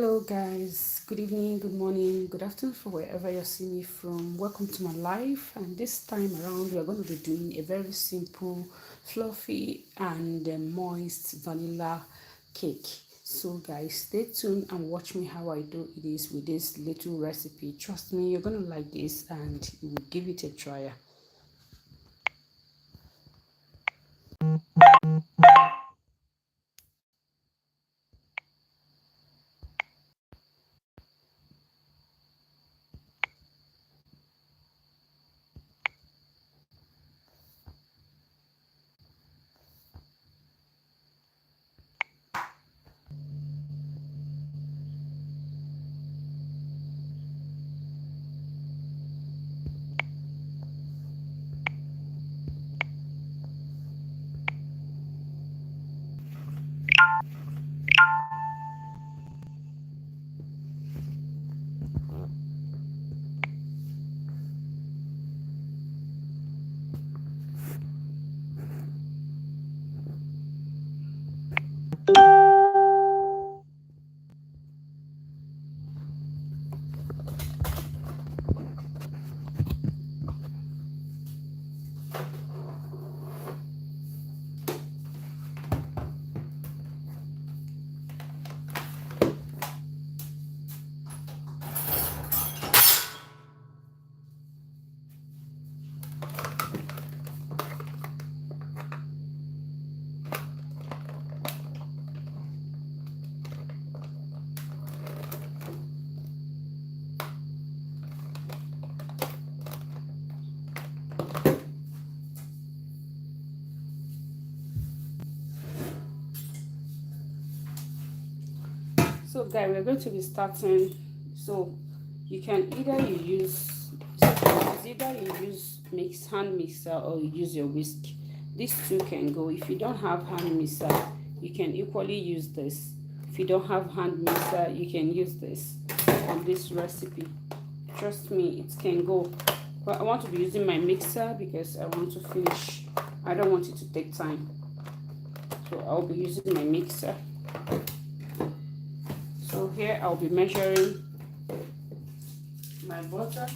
Hello, guys. Good evening, good morning, good afternoon for wherever you're seeing me from. Welcome to my life. And this time around, we are going to be doing a very simple, fluffy, and moist vanilla cake. So, guys, stay tuned and watch me how I do this with this little recipe. Trust me, you're going to like this and you will give it a try. So, guys, we're going to be starting. So, you can either you use hand mixer or you use your whisk. These two can go. If you don't have hand mixer, you can equally use this. If you don't have hand mixer, you can use this on this recipe. Trust me, it can go. But I want to be using my mixer because I want to finish. I don't want it to take time. So I'll be using my mixer. So here I'll be measuring my butter.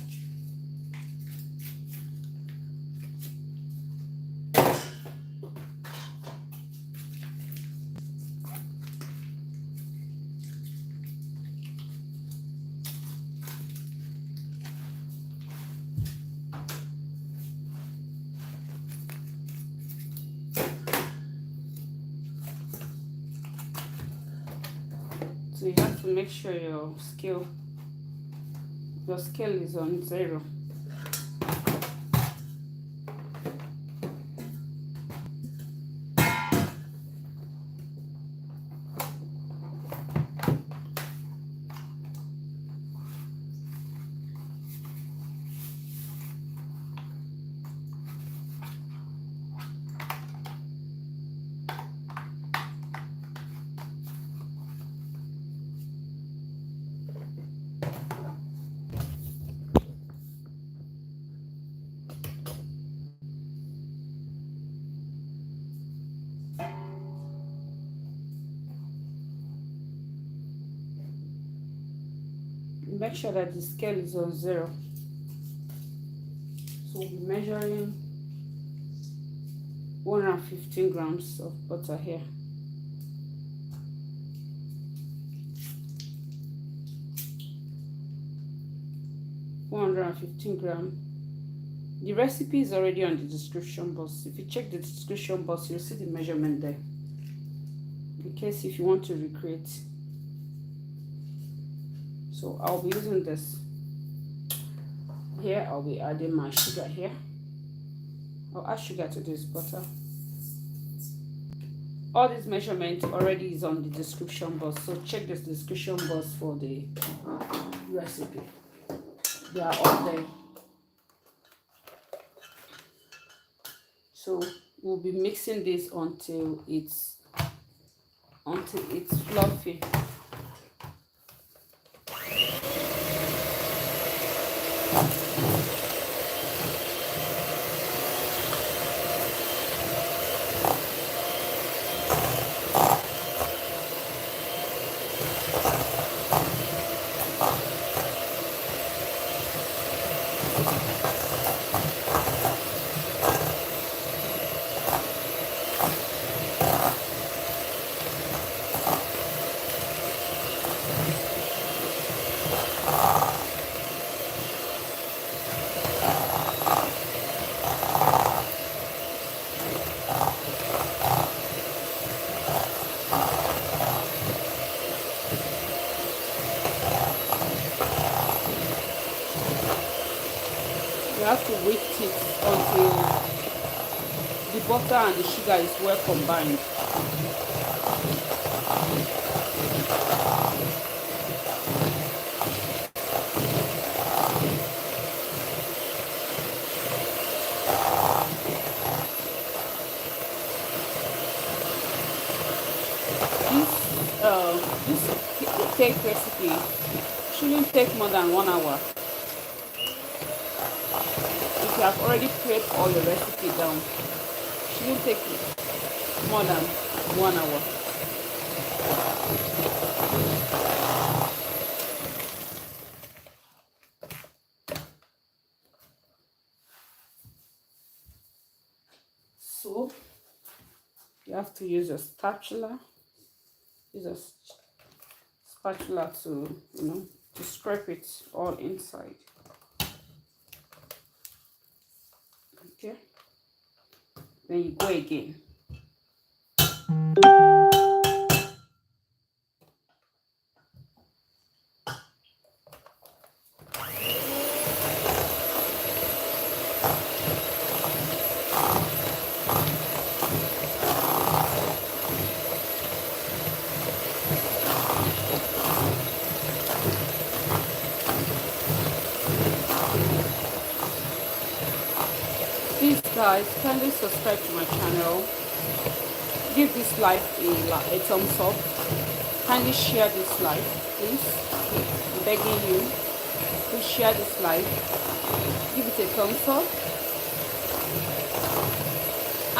So you have to make sure your scale is on 0. Make sure that the scale is on 0. So we'll be measuring 115 grams of butter here. $115 The recipe is already on the description box. If you check the description box, you'll see the measurement there. In case if you want to recreate. So I'll be using this. Here I'll be adding my sugar here. I'll add sugar to this butter. All this measurement already is on the description box. So check this description box for the recipe. They are all there. So we'll be mixing this until it's fluffy. You have to whisk it until the butter and the sugar is well combined. This cake recipe shouldn't take more than 1 hour. If you have already prepped all your recipe down, shouldn't take more than 1 hour. So you have to use a spatula. Use a spatula to, to scrape it all inside. Okay. Then you go again. Please guys, kindly subscribe to my channel. Give this live a thumbs up. Kindly share this live, please. I'm begging you. Please share this live. Give it a thumbs up.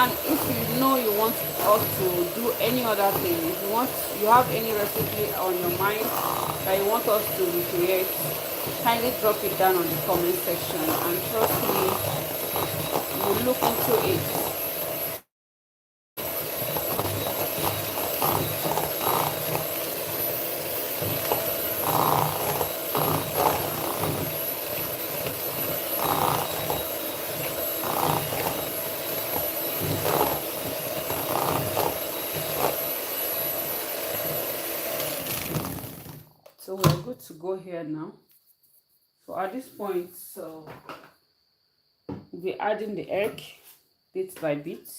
And if you know you want us to do any other thing, if you have any recipe on your mind that you want us to recreate, kindly drop it down on the comment section, and trust me, we'll look into it. So we're good to go here now. So at this point, we'll be adding the egg bit by bit.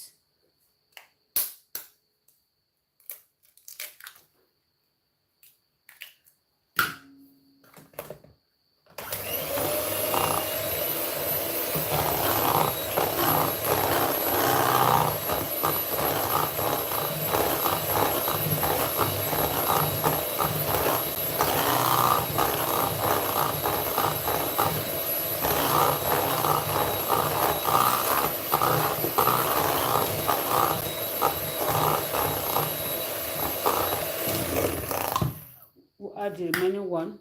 We'll add the remaining one.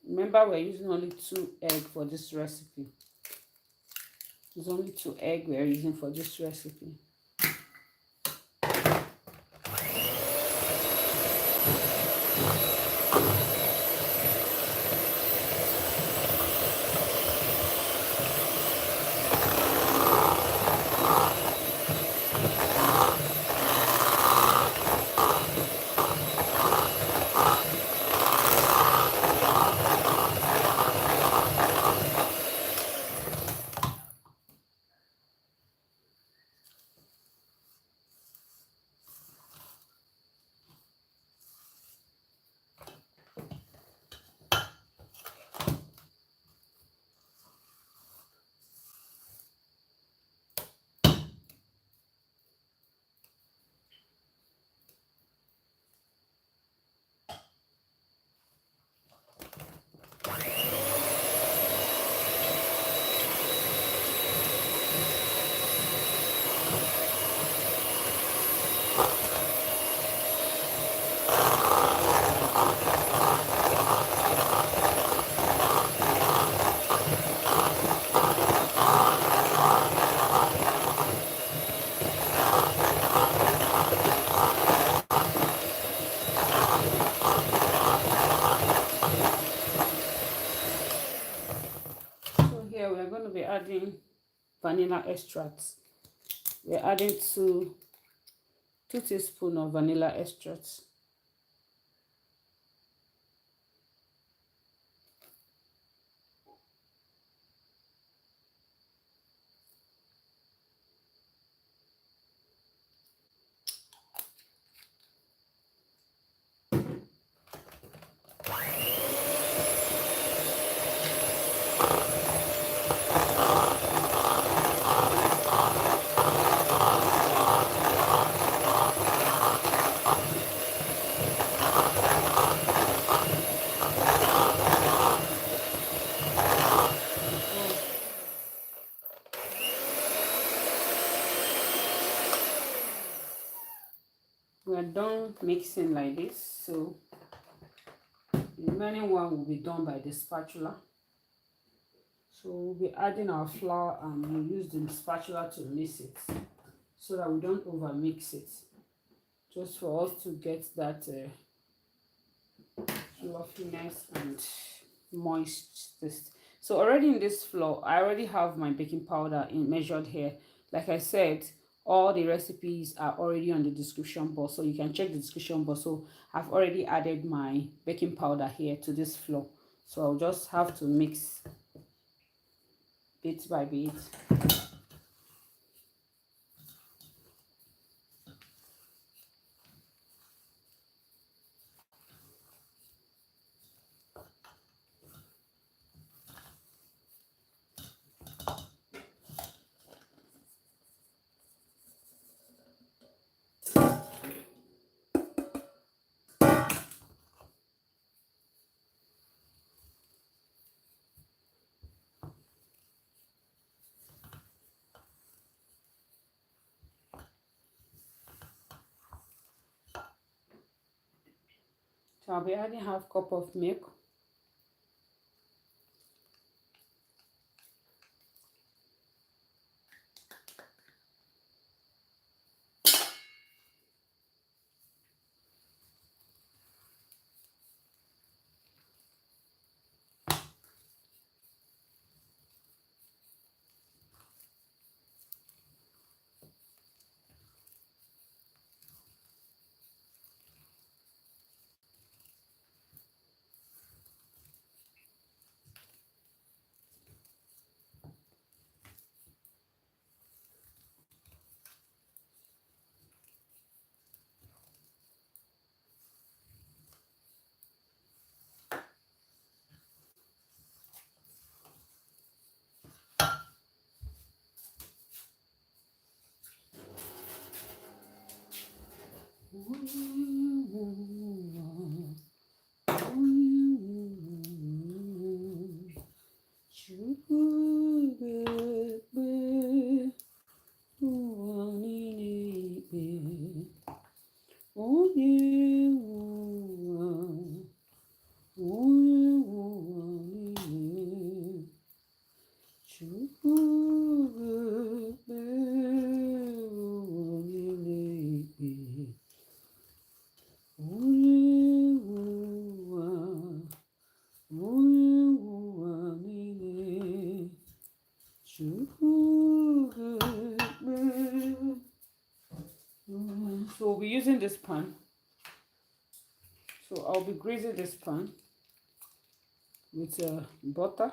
Remember, we're using only 2 eggs for this recipe. There's only 2 eggs we're using for this recipe. adding vanilla extract. We're adding two teaspoons of vanilla extract. We're done mixing like this, so the remaining one will be done by the spatula. So we'll be adding our flour and we'll use the spatula to mix it so that we don't over mix it, just for us to get that fluffiness and moist taste. So already in this flour, I already have my baking powder in measured here. Like I said, all the recipes are already on the description box, so you can check the description box. So I've already added my baking powder here to this flour, so I'll just have to mix bit by bit. So I'll be adding half cup of milk. So we'll be using this pan. So I'll be greasing this pan with butter.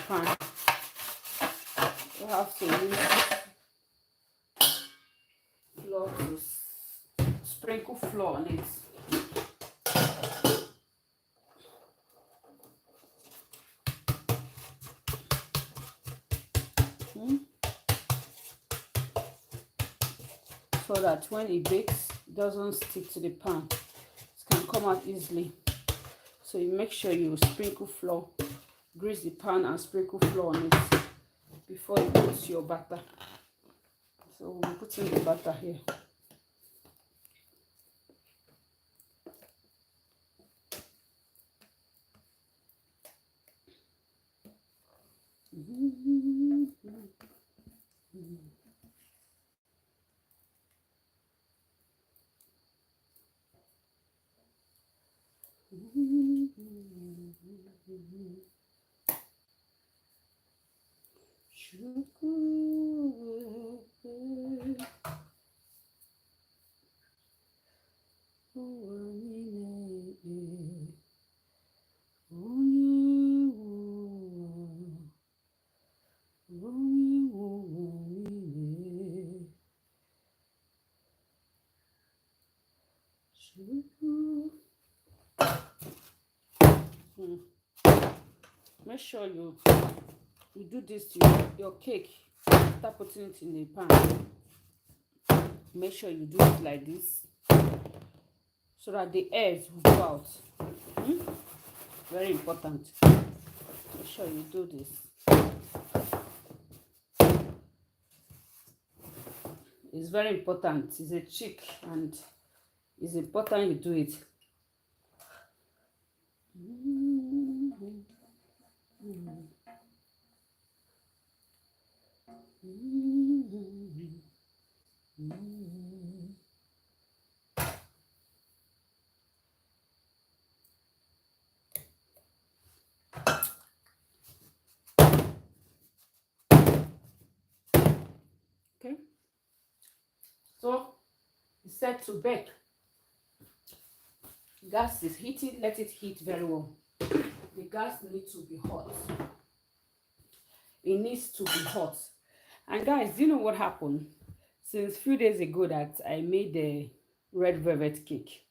pan. You have to use flour to sprinkle flour on it. So that when it bakes, it doesn't stick to the pan. It can come out easily. So you make sure you sprinkle flour, grease the pan and sprinkle flour on it before you put your butter. So we'll put in the butter here. Make sure you do this to your cake. Start putting it in the pan. Make sure you do it like this so that the eggs will go out. Very important. Make sure you do this. It's very important. It's a trick and it's important you do it. Okay, so it's set to bake. Gas is heated. Let it heat very well. The gas needs to be hot. It needs to be hot. And guys, do you know what happened? Since a few days ago that I made the red velvet cake.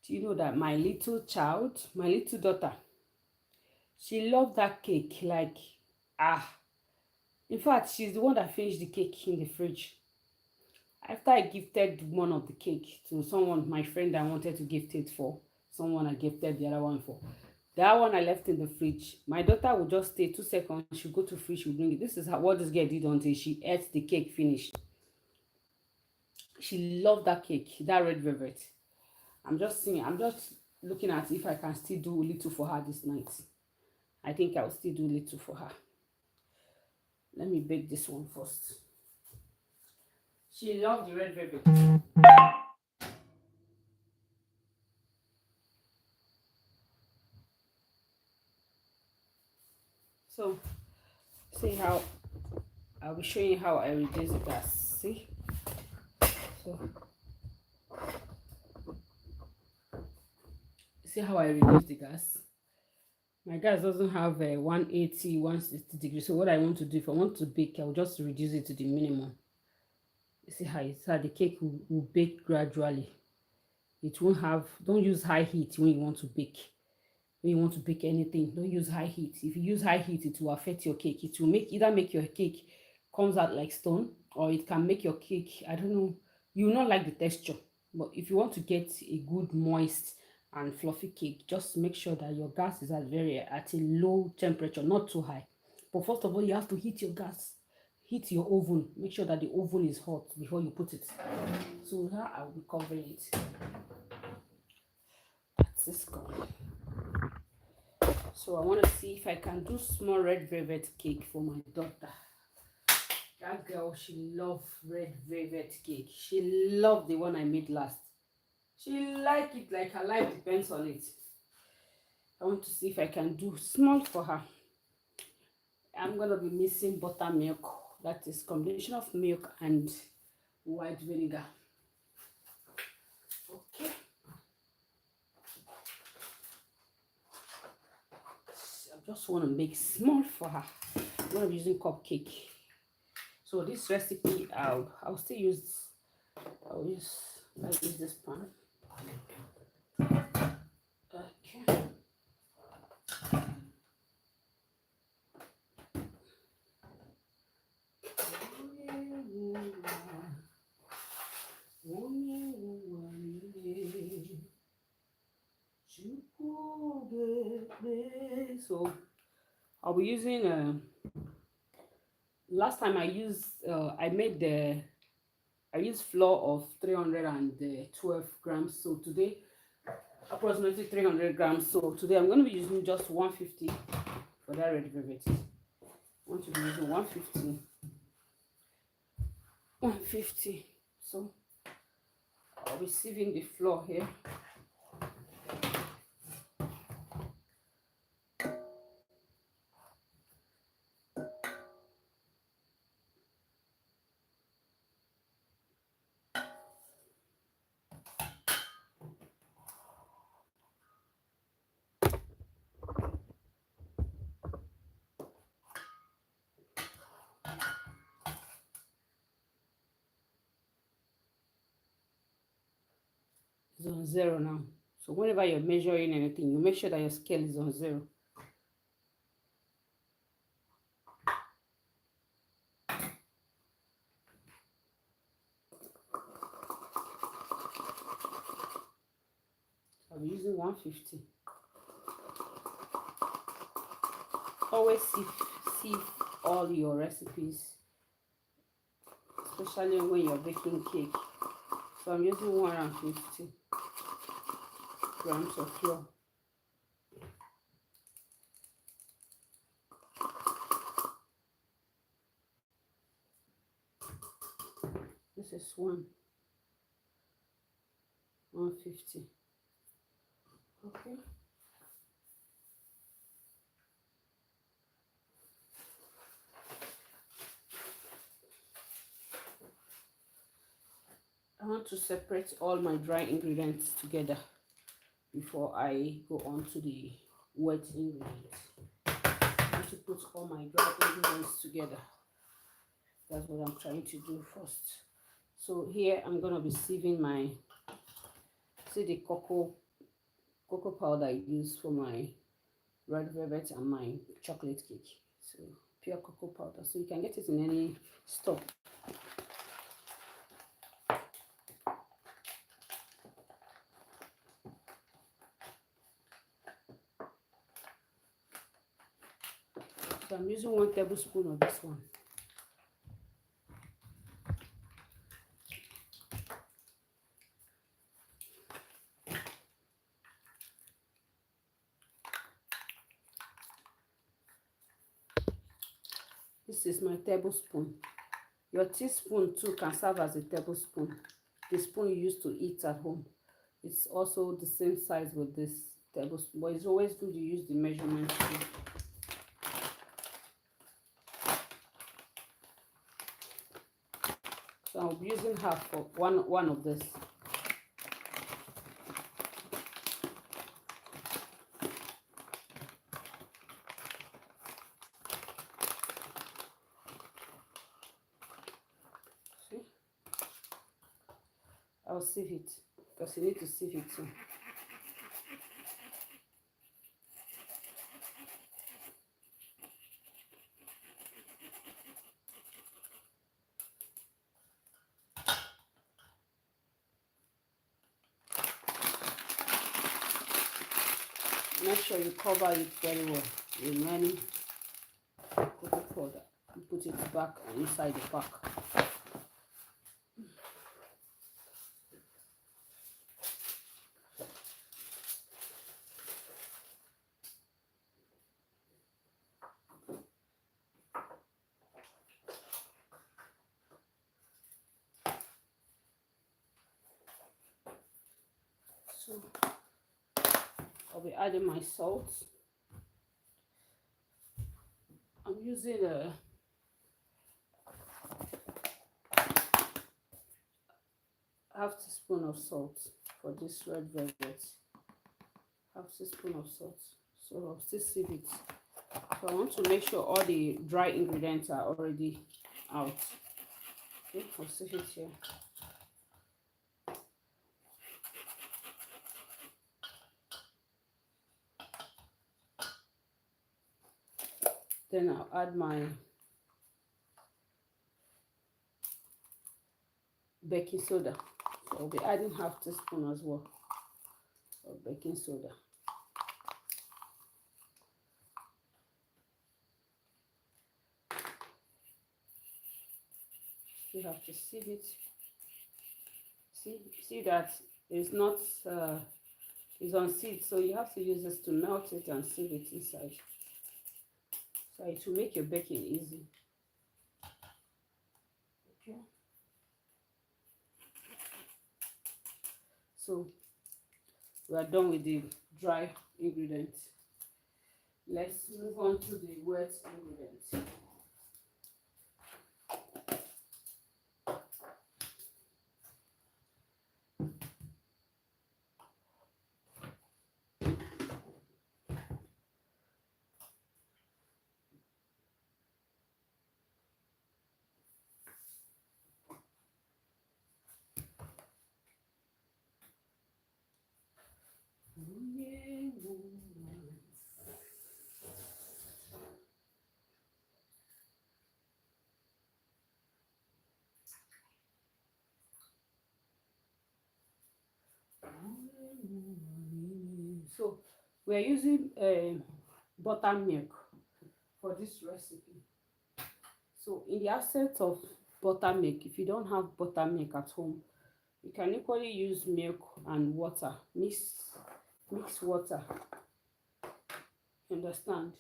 Do you know that my little child, my little daughter, she loved that cake like, in fact, she's the one that finished the cake in the fridge. After I gifted one of the cake to someone, my friend I wanted to gift it for, someone I gifted the other one for. That one I left in the fridge. My daughter would just stay 2 seconds. She'll go to the fridge, she'll bring it. This is what this girl did until she ate the cake finished. She loved that cake, that red velvet. I'm just looking at if I can still do a little for her this night. I think I'll still do a little for her. Let me bake this one first. She loved the red velvet. So, see how I'll be showing you how I reduce the gas. See? So, see how I reduce the gas? My gas doesn't have 180, 160 degrees. So what I want to do, if I want to bake, I'll just reduce it to the minimum. You see how it's how the cake will bake gradually. It won't have, don't use high heat when you want to bake. When you want to bake anything, don't use high heat. If you use high heat, it will affect your cake. It will either make your cake comes out like stone, or it can make your cake, I don't know, you will not like the texture. But if you want to get a good moist and fluffy cake, just make sure that your gas is at a low temperature, not too high. But first of all, you have to heat your gas, heat your oven. Make sure that the oven is hot before you put it. So now I will be covering it. That's this gone. So I want to see if I can do small red velvet cake for my daughter. That girl, she loved red velvet cake. She loved the one I made last. She liked it like her life depends on it. I want to see if I can do small for her. I'm going to be missing buttermilk. That is combination of milk and white vinegar. Okay. I just want to make small for her. I'm going to be using cupcake. So this recipe, I'll still use, I'll use this pan. Okay. So I'll be using last time I used I used flour of 312 grams. So today approximately 300 grams. So today I'm going to be using just 150 for that red velvet. I want to be using 150. So I'll be sieving the flour here. It's on 0 now. So whenever you're measuring anything, you make sure that your scale is on 0. I'll be using 150. Always sieve all your recipes, especially when you're baking cake. So I'm using 150 grams of flour. This is 150. Okay. I want to separate all my dry ingredients together before I go on to the wet ingredients. I want to put all my dry ingredients together. That's what I'm trying to do first. So here I'm going to be sieving the cocoa powder I use for my red velvet and my chocolate cake. So pure cocoa powder. So you can get it in any store. So I'm using 1 tablespoon of this one. This is my tablespoon. Your teaspoon too can serve as a tablespoon. The spoon you used to eat at home. It's also the same size with this tablespoon, but it's always good to use the measurement spoon. So I'll be using half for one of this. See? I'll sieve it because you need to sieve it too. Make sure you cover it very well with many cocoa powder. You put it back inside the pack. So I'll be adding my salt. I'm using a half teaspoon of salt for this red velvet. Half teaspoon of salt. So I'll still sieve it. So I want to make sure all the dry ingredients are already out. Okay, I'll set it here. Then I'll add my baking soda. So I'll be adding half teaspoon as well of baking soda. You have to sieve it. See that it's not it's on seed, so you have to use this to melt it and sieve it inside. So it will make your baking easy. Okay. So we are done with the dry ingredients. Let's move on to the wet ingredients. So we are using buttermilk for this recipe. So in the absence of buttermilk, if you don't have buttermilk at home, you can equally use milk and water. Mix water. Understand?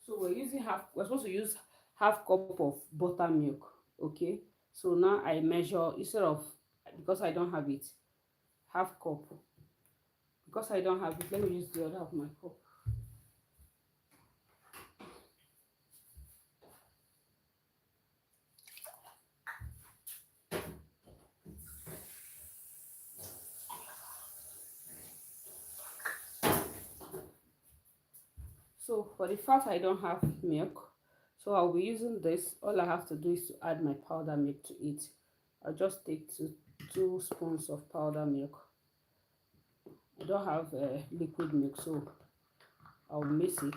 So we're supposed to use half cup of buttermilk. Okay. So now I measure, instead of, because I don't have it, half cup. Because I don't have it, let me use the other of my cup. So for the fact I don't have milk, so I'll be using this. All I have to do is to add my powder milk to it. I'll just take two spoons of powder milk. I don't have liquid milk, so I'll mix it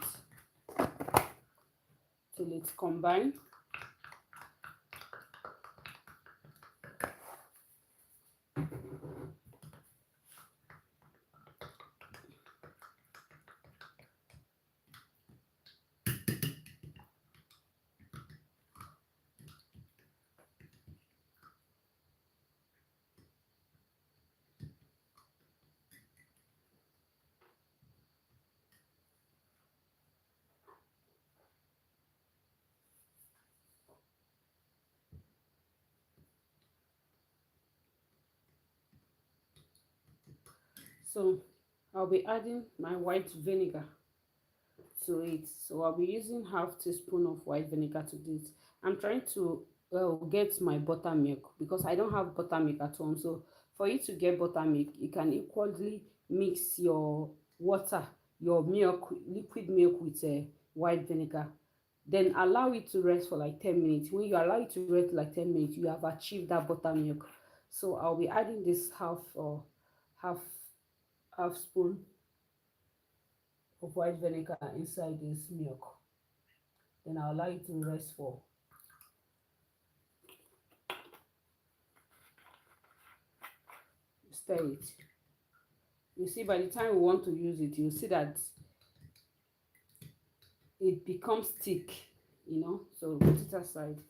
till it's combined. So I'll be adding my white vinegar to it. So I'll be using half teaspoon of white vinegar to do it. I'm trying to get my buttermilk because I don't have buttermilk at home. So for you to get buttermilk, you can equally mix your water, your milk, liquid milk with white vinegar. Then allow it to rest for like 10 minutes. When you allow it to rest like 10 minutes, you have achieved that buttermilk. So I'll be adding this half half spoon of white vinegar inside this milk. Then I'll allow it to rest for stir it. You see, by the time we want to use it, you see that it becomes thick, you know. So put it aside.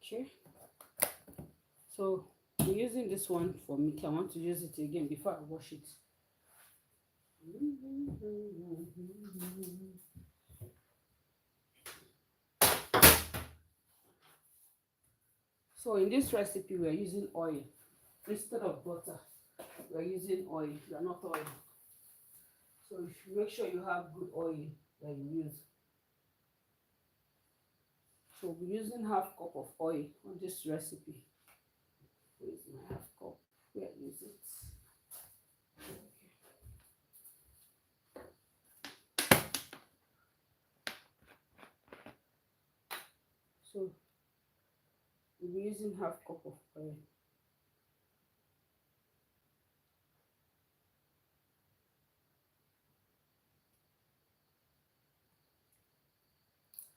Okay, so I'm using this one for milk. I want to use it again before I wash it. So in this recipe, we are using oil instead of butter. We are using oil. We are not oil. So you should make sure you have good oil that you use. So we're using half cup of oil on this recipe. Where is my half cup? Where is it? So we're using half cup of oil.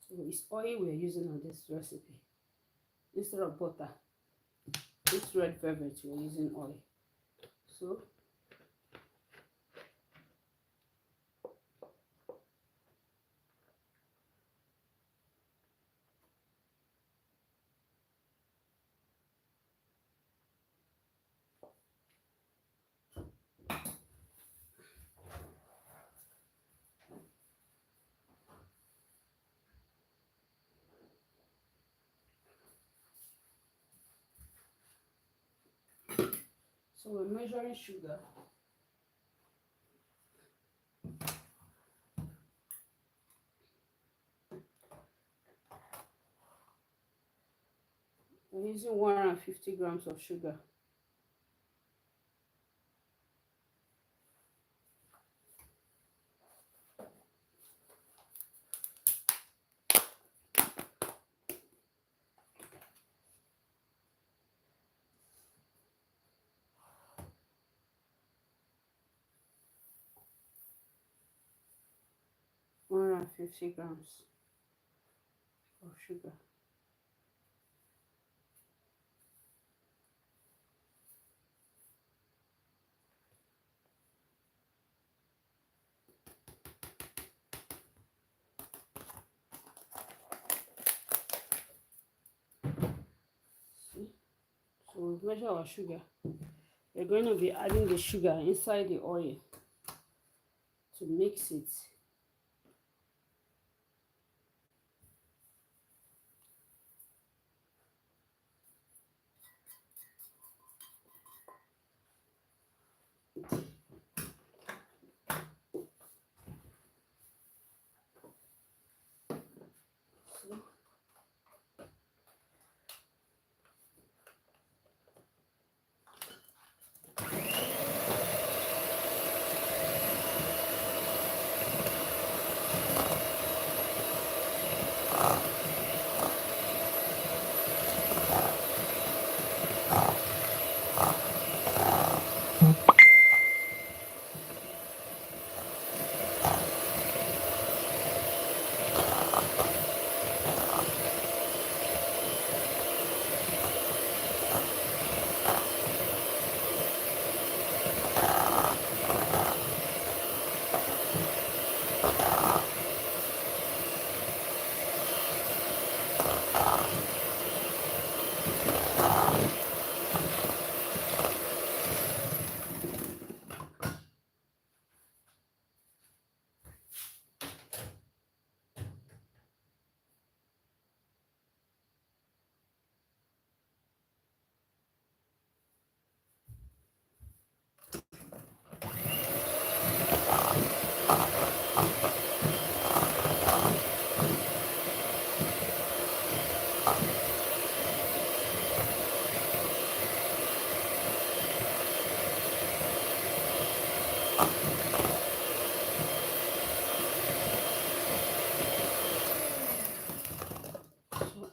So it's oil we're using on this recipe instead of butter. This red velvet we're using oil. So we're measuring sugar. We're using 150 grams of sugar. One hundred 50 grams of sugar. See? So we've measured our sugar. We're going to be adding the sugar inside the oil to mix it. So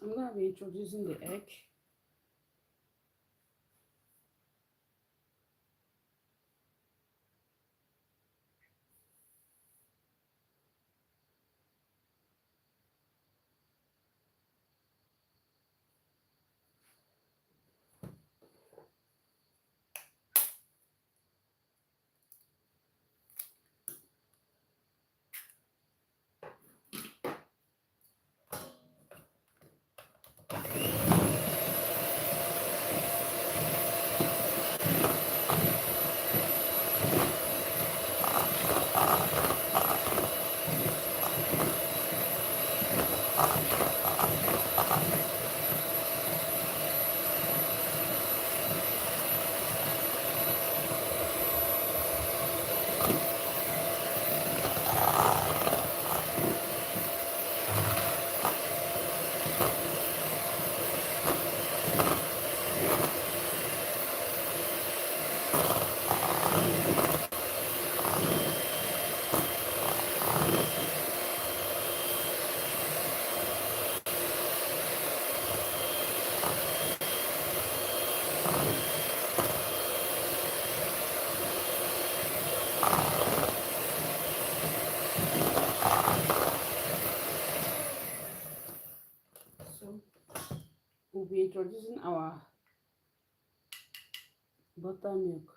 I'm going to be introducing the egg. So we'll be introducing our buttermilk.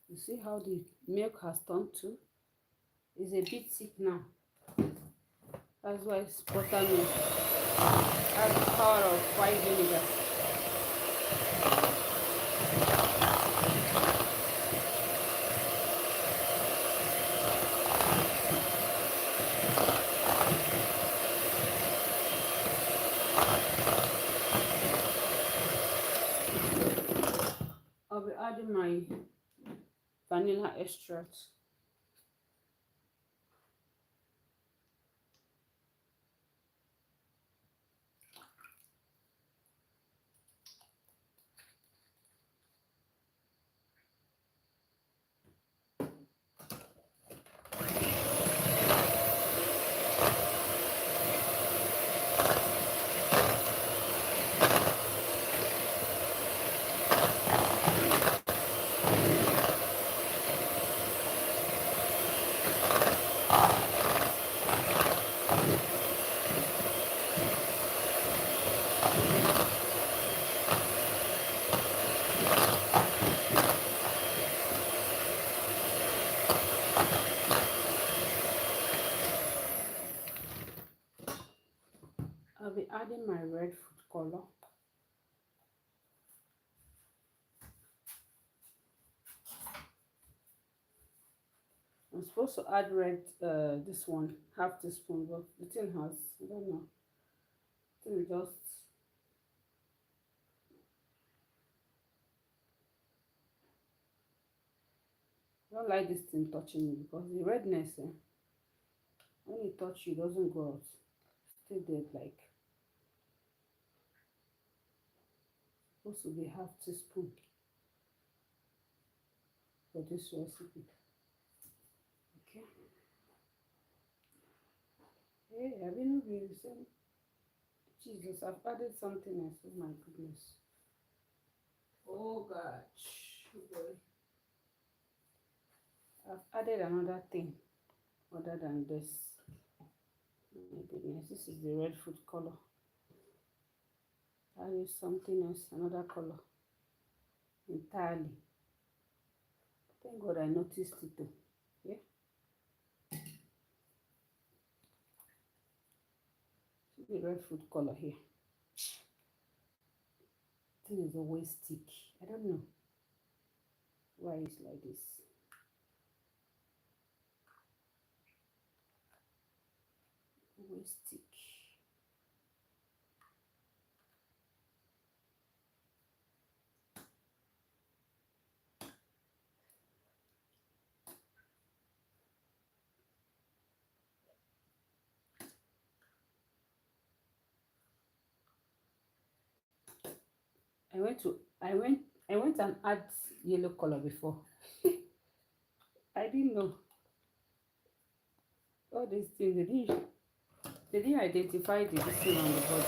You see how the milk has turned to? It's a bit thick now. That's why it's buttermilk. That's the power of white vinegar. I'll be adding my vanilla extract. I'll be adding my red food color. I'm supposed to add red, this one, half teaspoon, but the thing has, I don't know, I think just, I don't like this thing touching me because the redness, when it touch you, it doesn't go out. Stay there like, supposed to be half teaspoon for this recipe. Okay. Hey, have you not been saying? Jesus, I've added something else. Oh my goodness. Oh gosh. Oh boy. I've added another thing other than this. Oh my goodness, this is the red food color. I use something else, another color entirely. Thank God I noticed it too. Yeah. See the red food color here. This is always stick. I don't know why it's like this. Always stick. I went and add yellow color before. I didn't know all these things. They didn't identify the thing on the body.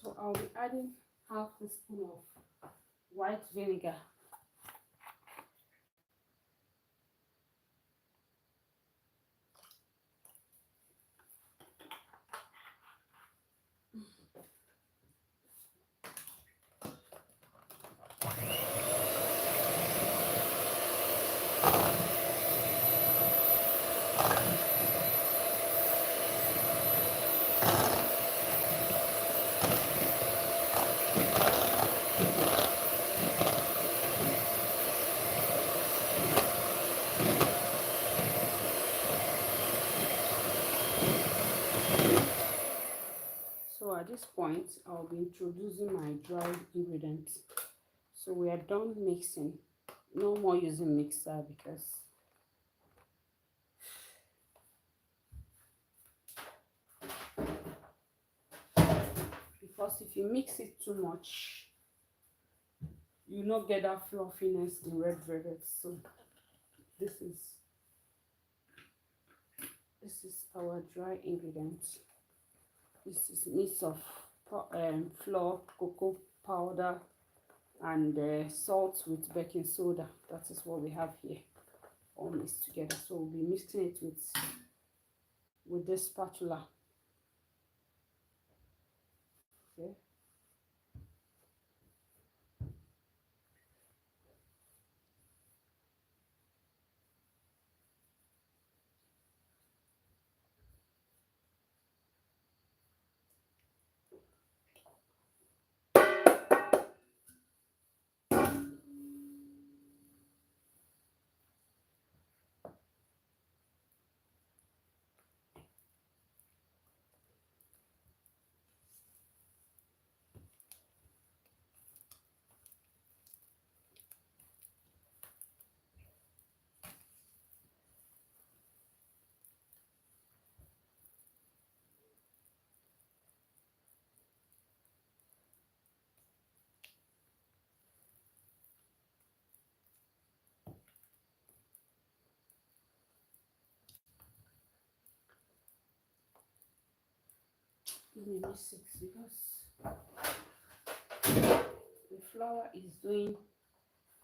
So I'll be adding half a spoon of white vinegar. point, I'll be introducing my dried ingredients. So we are done mixing. No more using mixer because if you mix it too much, you not get that fluffiness in red velvet. So this is our dry ingredients. This is mix of flour, cocoa powder, and salt with baking soda. That is what we have here, all mixed together. So we'll be mixing it with this spatula. Okay. Let me mix it because the flour is doing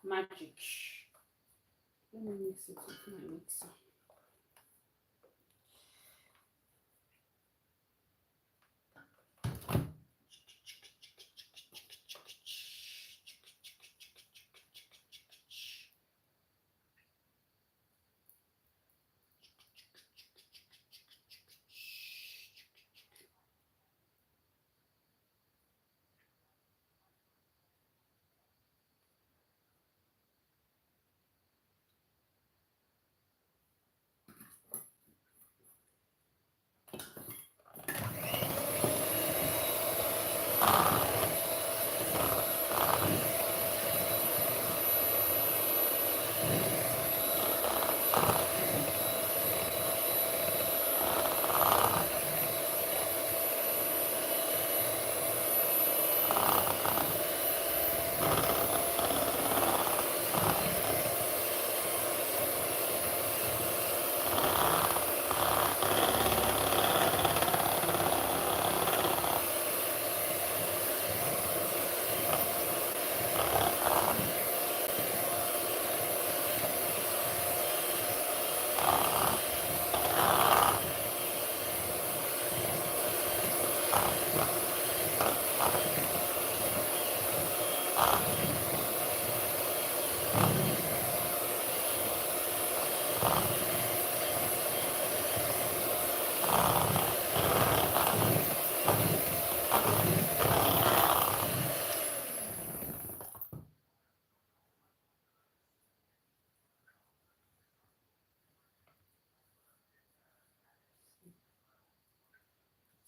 magic. Let me mix it with my mixer.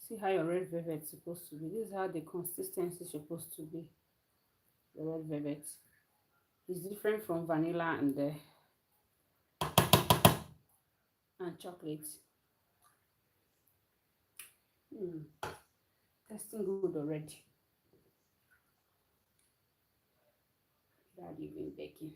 See how your red velvet is supposed to be. This is how the consistency is supposed to be. The red velvet is different from vanilla and chocolate. Tasting good already. Without even baking.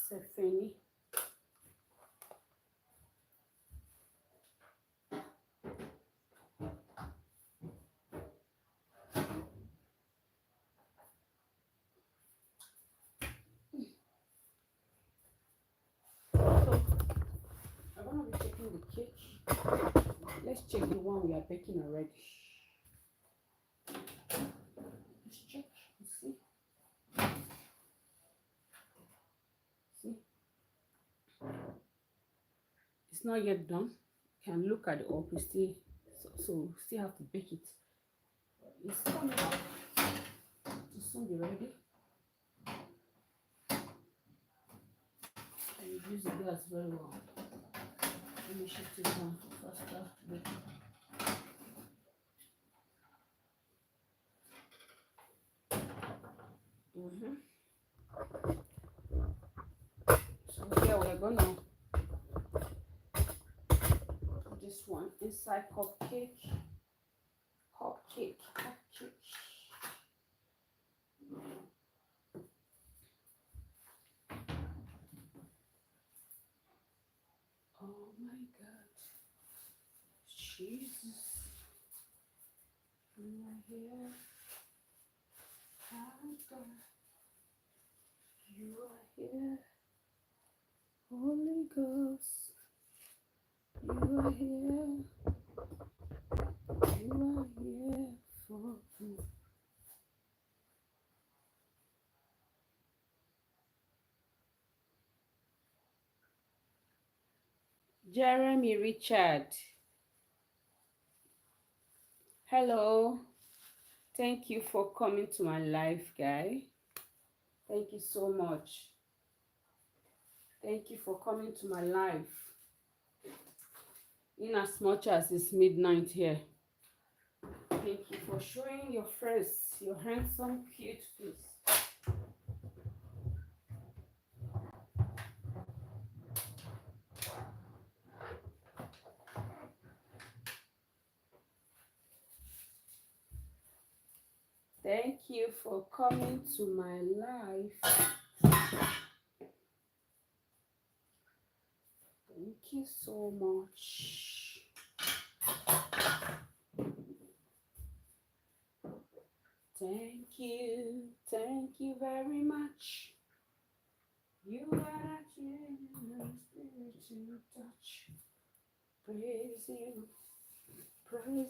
Symphony. I'm gonna be checking the cake. Let's check the one we are baking already. It's not yet done. You can look at the up. We still still have to bake it. It's coming up to soon be ready. And use the gas very well. Let me shift it down for faster baking. So here we're gonna put this one inside cupcake. Oh my God, Jesus, you are here. God, you are here. Holy Ghost, you are here. You are here for me. Jeremy Richard. Hello. Thank you for coming to my live, guy. Thank you so much. Thank you for coming to my live. In as much as it's midnight here. Thank you for showing your face, your handsome, cute face. Thank you for coming to my life. Thank you so much. Thank you very much. You are a generous spirit to touch. Praise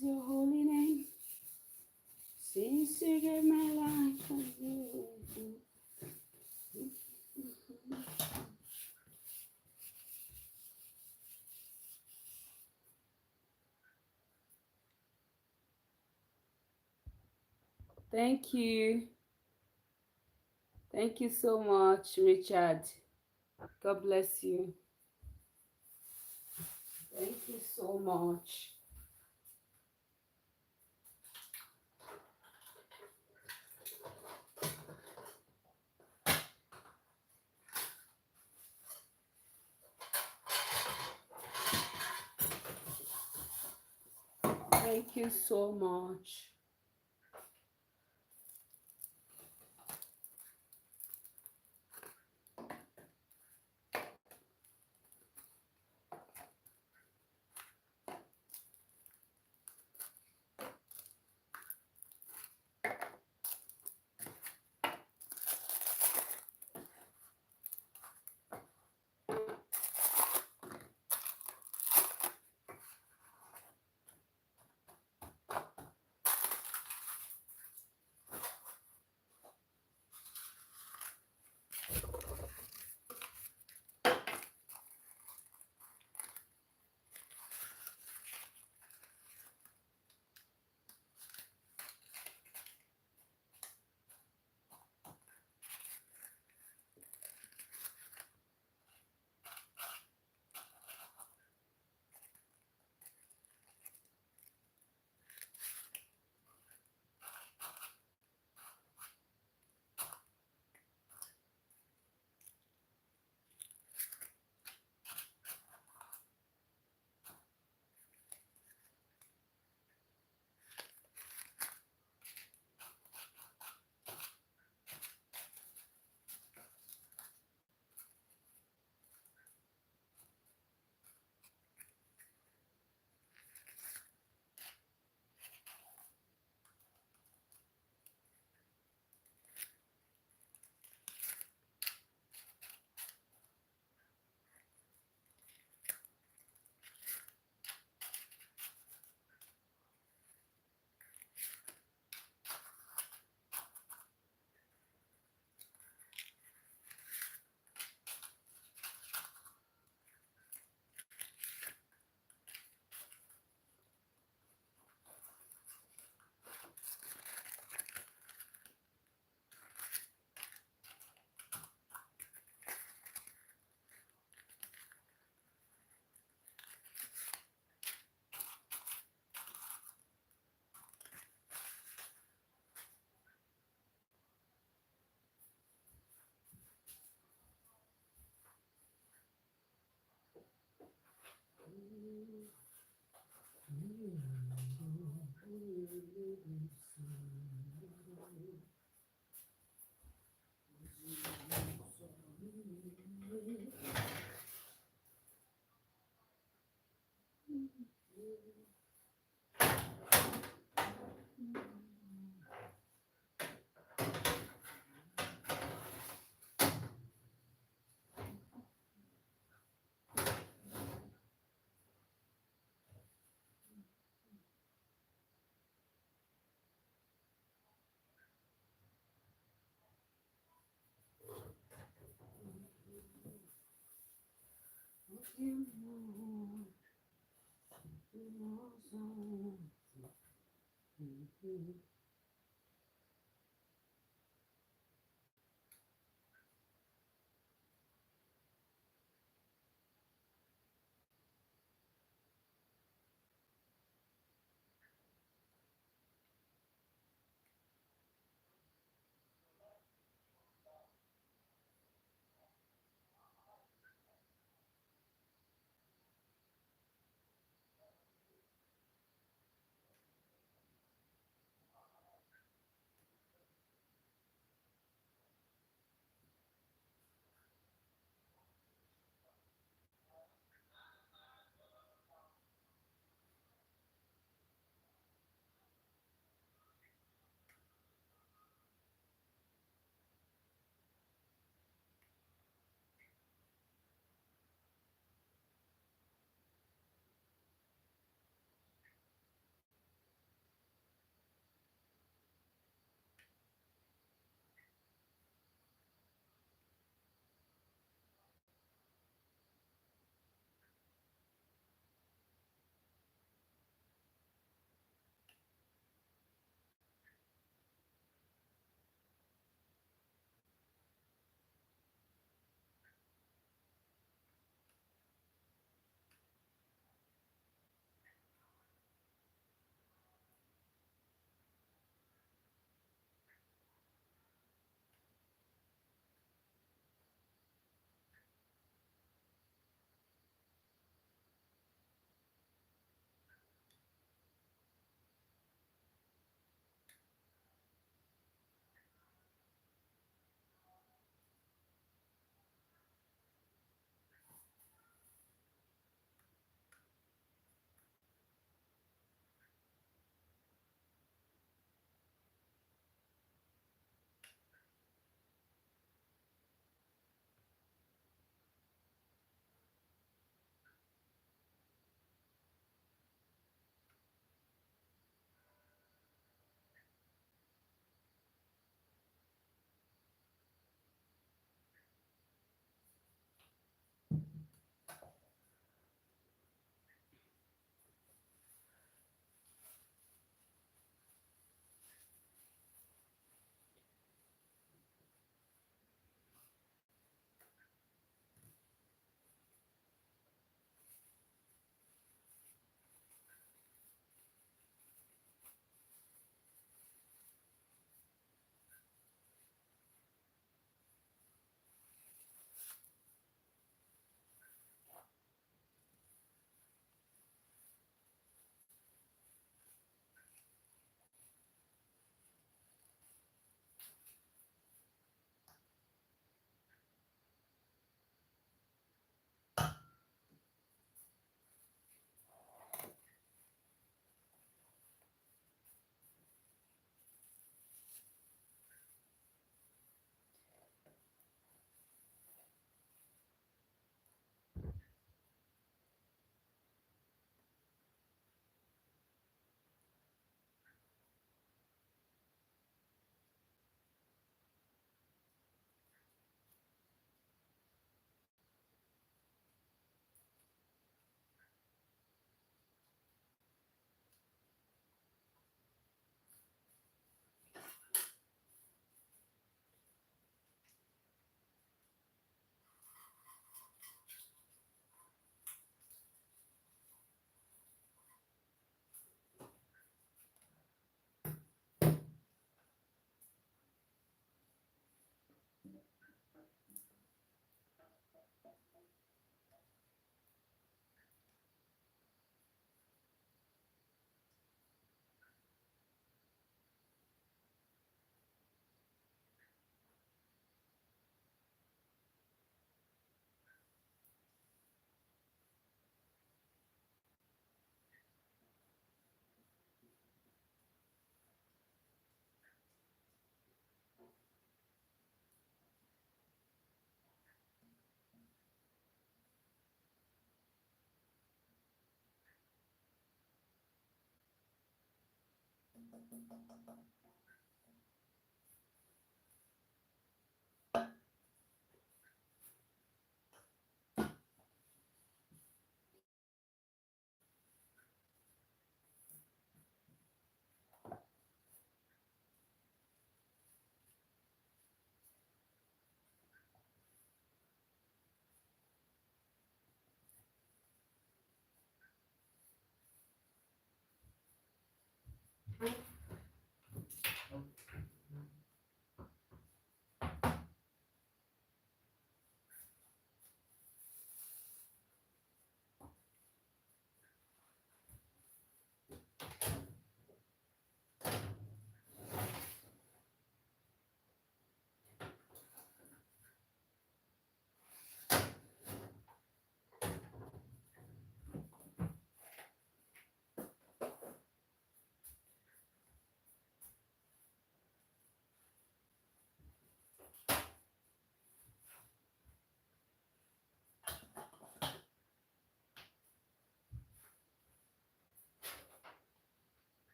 your holy name. Since you gave my life to you. Thank you. Thank you so much, Richard. God bless you. Thank you so much. Thank you so much.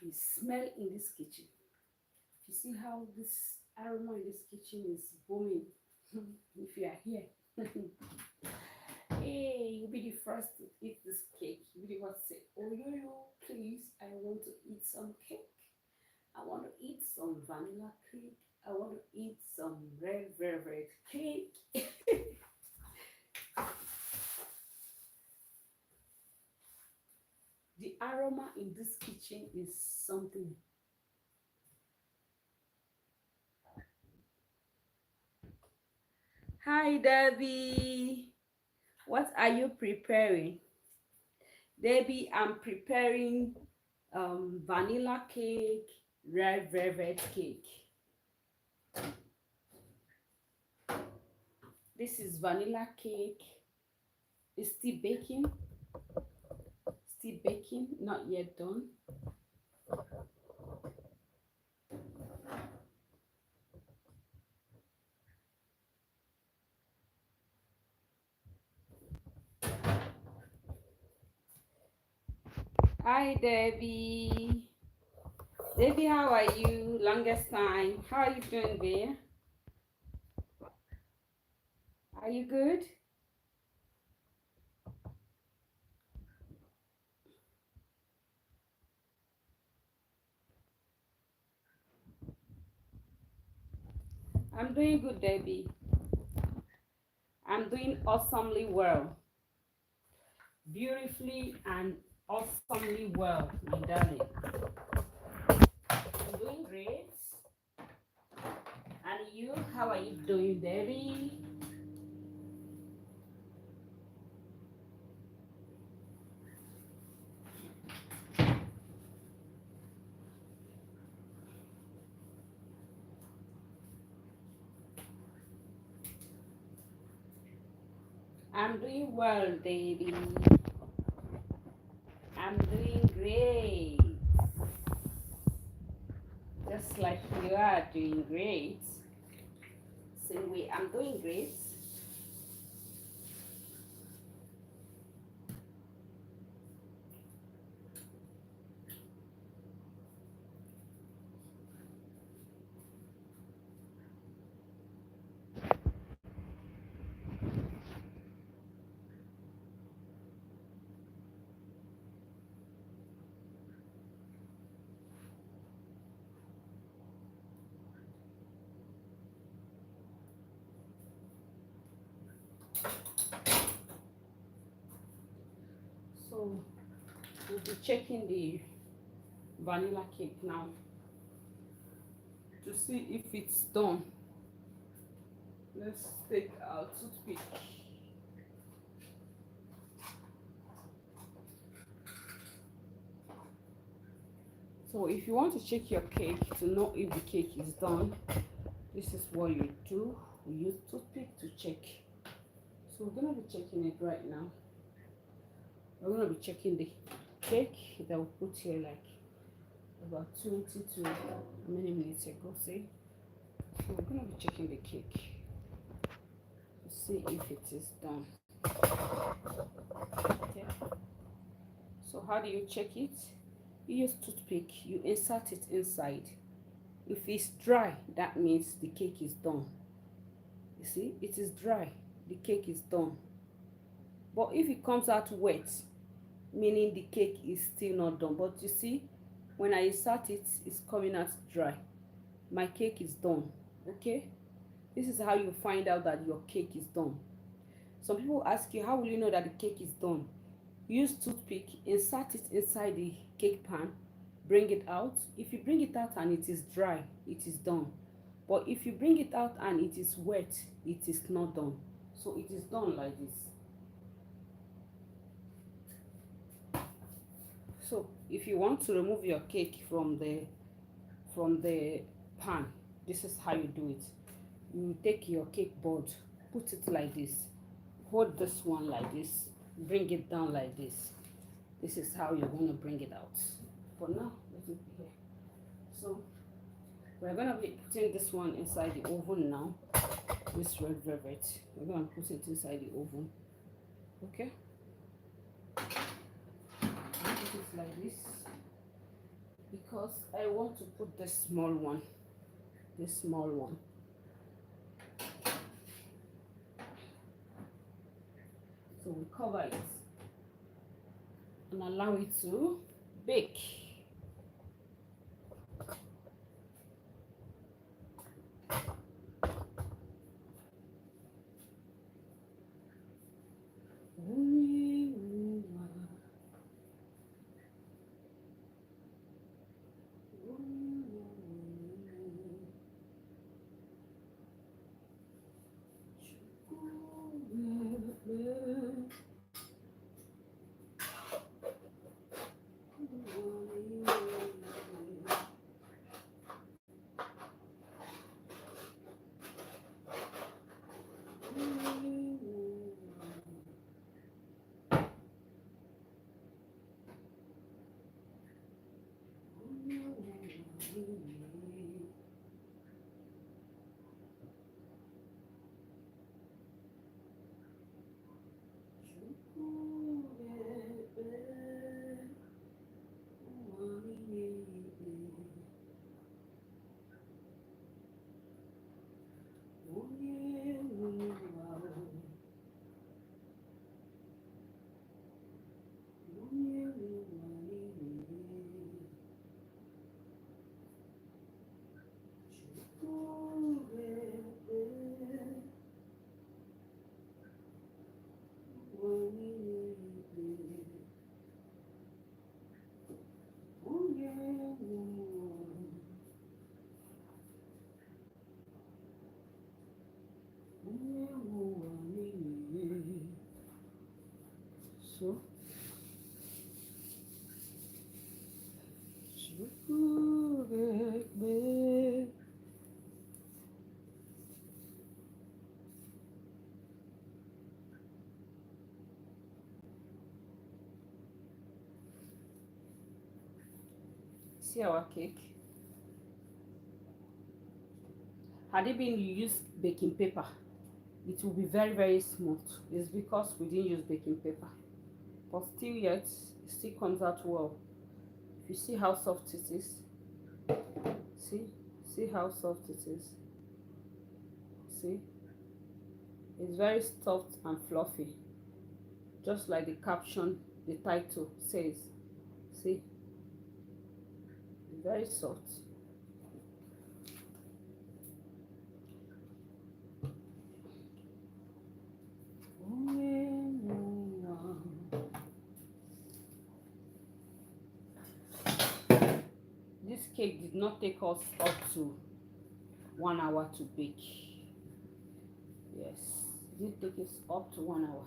The smell in this kitchen. You see how this aroma in this kitchen is booming. If you are here, hey, you'll be the first to eat this cake. You'll be the one to say, "Oh, please, I want to eat some cake. I want to eat some vanilla cake. I want to eat some red velvet cake." The aroma in this kitchen is something. Hi, Debbie. What are you preparing? Debbie, I'm preparing vanilla cake, red velvet cake. This is vanilla cake. It's still baking, not yet done. Hi Debbie. Debbie, how are you? Longest time. How are you doing there? Are you good? I'm doing good, Debbie. I'm doing awesomely well. Beautifully and awesomely well, my darling. I'm doing great. And you, how are you doing, Debbie? I'm doing well, Debbie. I'm doing great. Just like you are doing great. Same way, I'm doing great. So we'll be checking the vanilla cake now to see if it's done. Let's take our toothpick. So if you want to check your cake to know if the cake is done, this is what you do. You use toothpick to check. So we're gonna be checking it right now. We're gonna be checking the cake that we put here like about 20 to how many minutes ago, say. So we're gonna be checking the cake to see if it is done. Okay. So how do you check it? You use toothpick, you insert it inside. If it's dry, that means the cake is done. You see, it is dry, the cake is done. But if it comes out wet, meaning the cake is still not done. But you see, when I insert it, it's coming out dry. My cake is done. Okay, this is how you find out that your cake is done. Some people ask you, how will you know that the cake is done? Use toothpick, insert it inside the cake pan, bring it out. If you bring it out and it is dry, it is done. But if you bring it out and it is wet, it is not done. So it is done like this. So if you want to remove your cake from the pan, this is how you do it. You take your cake board, put it like this, hold this one like this, bring it down like this. This is how you're going to bring it out. For now, let it be here. So we're going to be putting this one inside the oven now. This red velvet, we're going to put it inside the oven. Okay, put it like this because I want to put this small one. So we cover it and allow it to bake. See our cake. Had it been you use baking paper, it will be very, very smooth. It's because we didn't use baking paper. But still yet, it still comes out well. If you see how soft it is, see how soft it is. See, it's very soft and fluffy, just like the caption, the title says. See, it's very soft. This cake did not take us up to 1 hour to bake. Yes, it did take us up to 1 hour.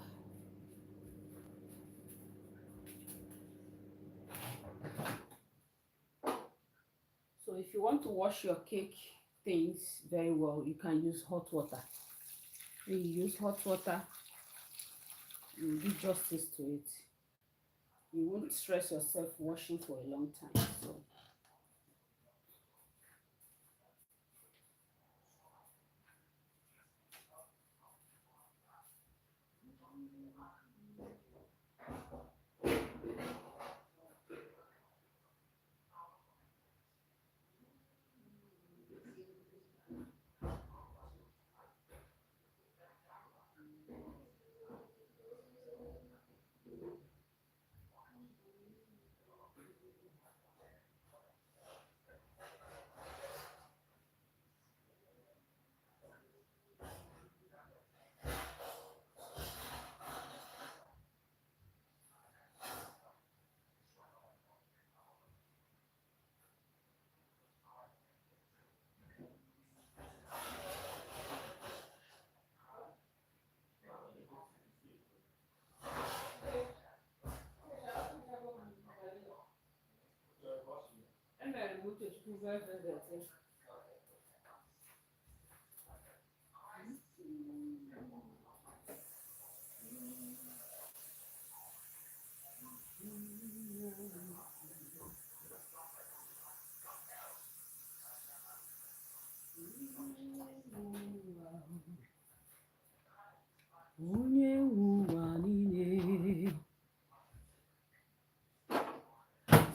So if you want to wash your cake things very well, you can use hot water. When you use hot water, you do justice to it. You won't stress yourself washing for a long time. So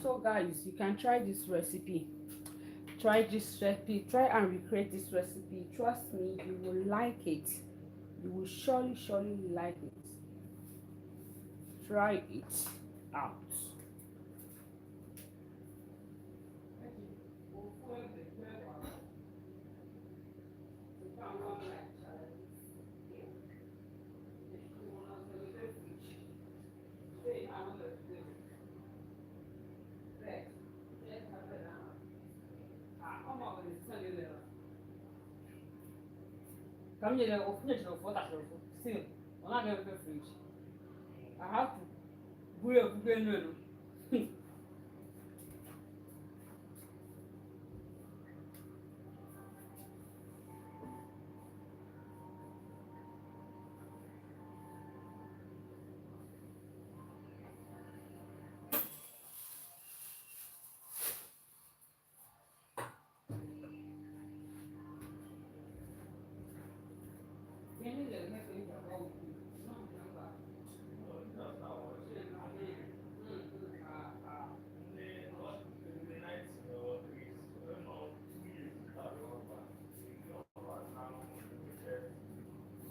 so guys, you can try this recipe. Try this recipe. Try and recreate this recipe. Trust me, you will like it. You will surely like it. Try it out. Come here, finish the photo. Still, I'm not going to fridge. I have to go to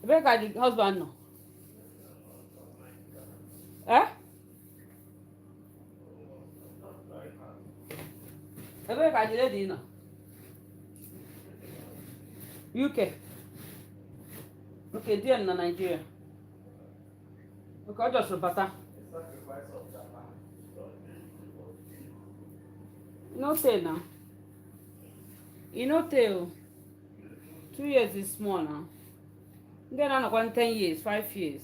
Rebecca, the husband, no. Eh? Rebecca, the lady, no. UK. Okay, dear, no Nigeria. Okay, just Robata. No tell now. You no tell. 2 years is small now. Then I know 10 years, 5 years.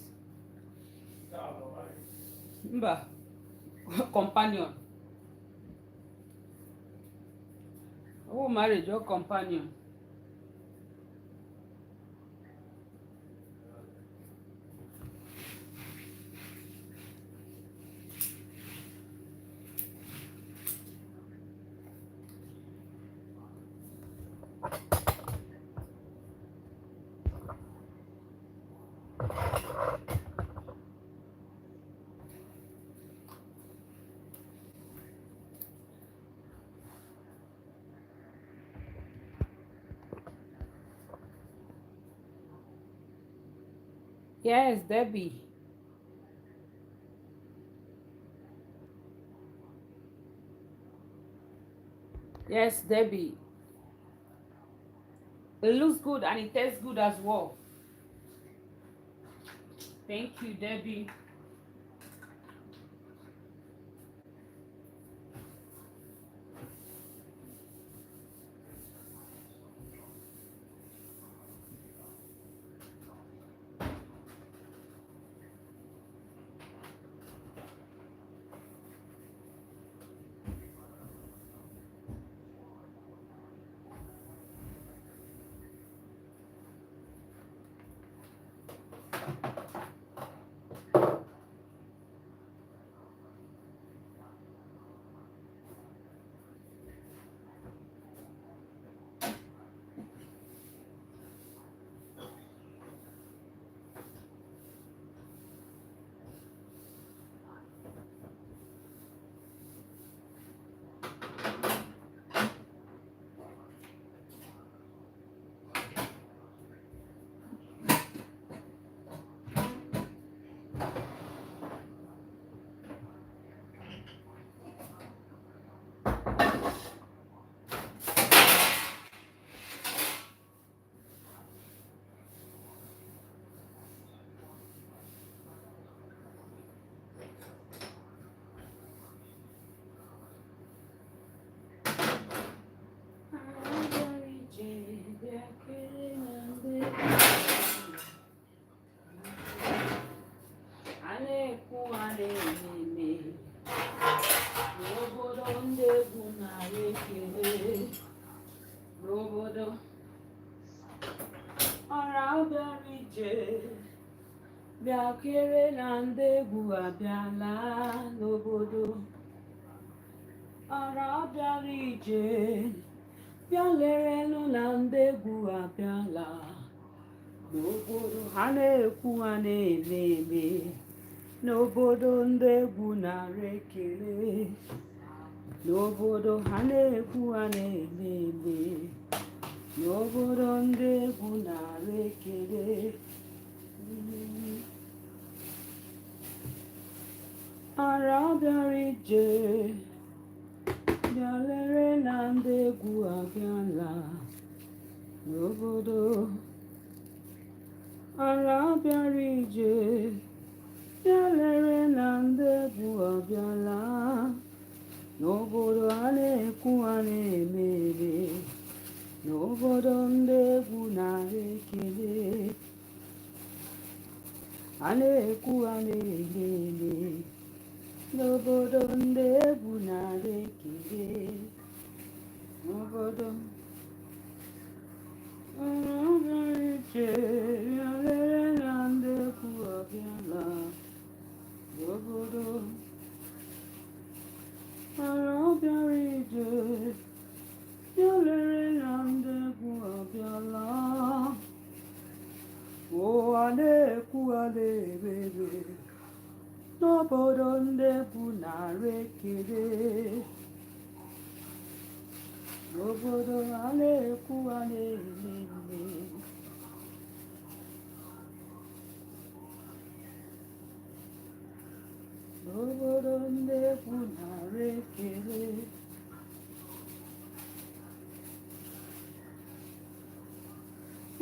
Mba. Companion. Who married your companion? Yes, Debbie. Yes, Debbie. It looks good and it tastes good as well. Thank you, Debbie. Bịakere na ndị egwu abịala n'obodo. Ọra bịara ije, bịa lerenụ na ndị egwu abịala n'obodo. Ha na-ekwu ha na-eme eme n'obodo, ndị egwu nara ekele n'obodo. Ha na-ekwu ha na-eme eme n'obodo, ndị egwu nara ekele. Ọra bịara ije, bịa lere na ndị egwu abịala n'obodo. Ọra bịara ije, bịa lere na ndị egwu abịala n'obodo. Ha na-ekwu ha na-eme eme n'obodo, ndị egwu nara ekele. Ha na-ekwu ha na-eme eme n'obodo, ndị egwu nara ekele n'obodo. Ọra bịara ije, bịa lere na ndị egwu abịala n'obodo. Ọra bịara ije, bịa lere na ndị egwu abịala. O, ha na-ekwu ha na-eme eme n'obodo, ndị egwu nara ekele n'obodo. Ha na-ekwu ha na-eme eme n'obodo, ndị egwu nara ekele.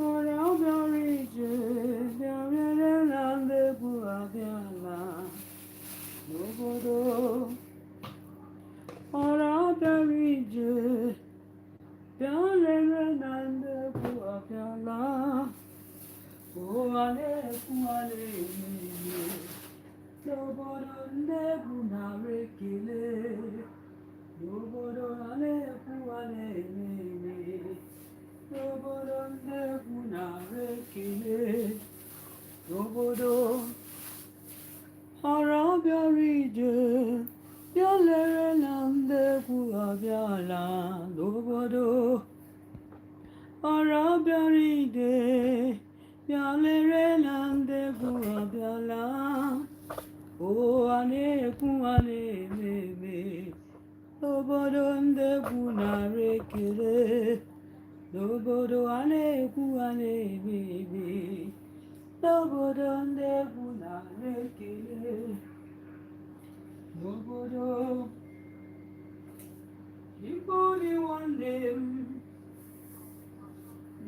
Ọra bịara ije, bịa lere na ndị egwu abịala n'obodo. Ọra bịara ije, bịa lere na ndị egwu abịala. O, ha na-ekwu ha na-eme eme n'obodo, ndị egwu nara ekele n'obodo. Ha na-ekwu ha na-eme na-ememe n'obodo ndegwu nara ekele n'obodo a na-ekwu a na-ememe n'obodo ndegwu nara ekele n'obodo Igbo dị nwanne m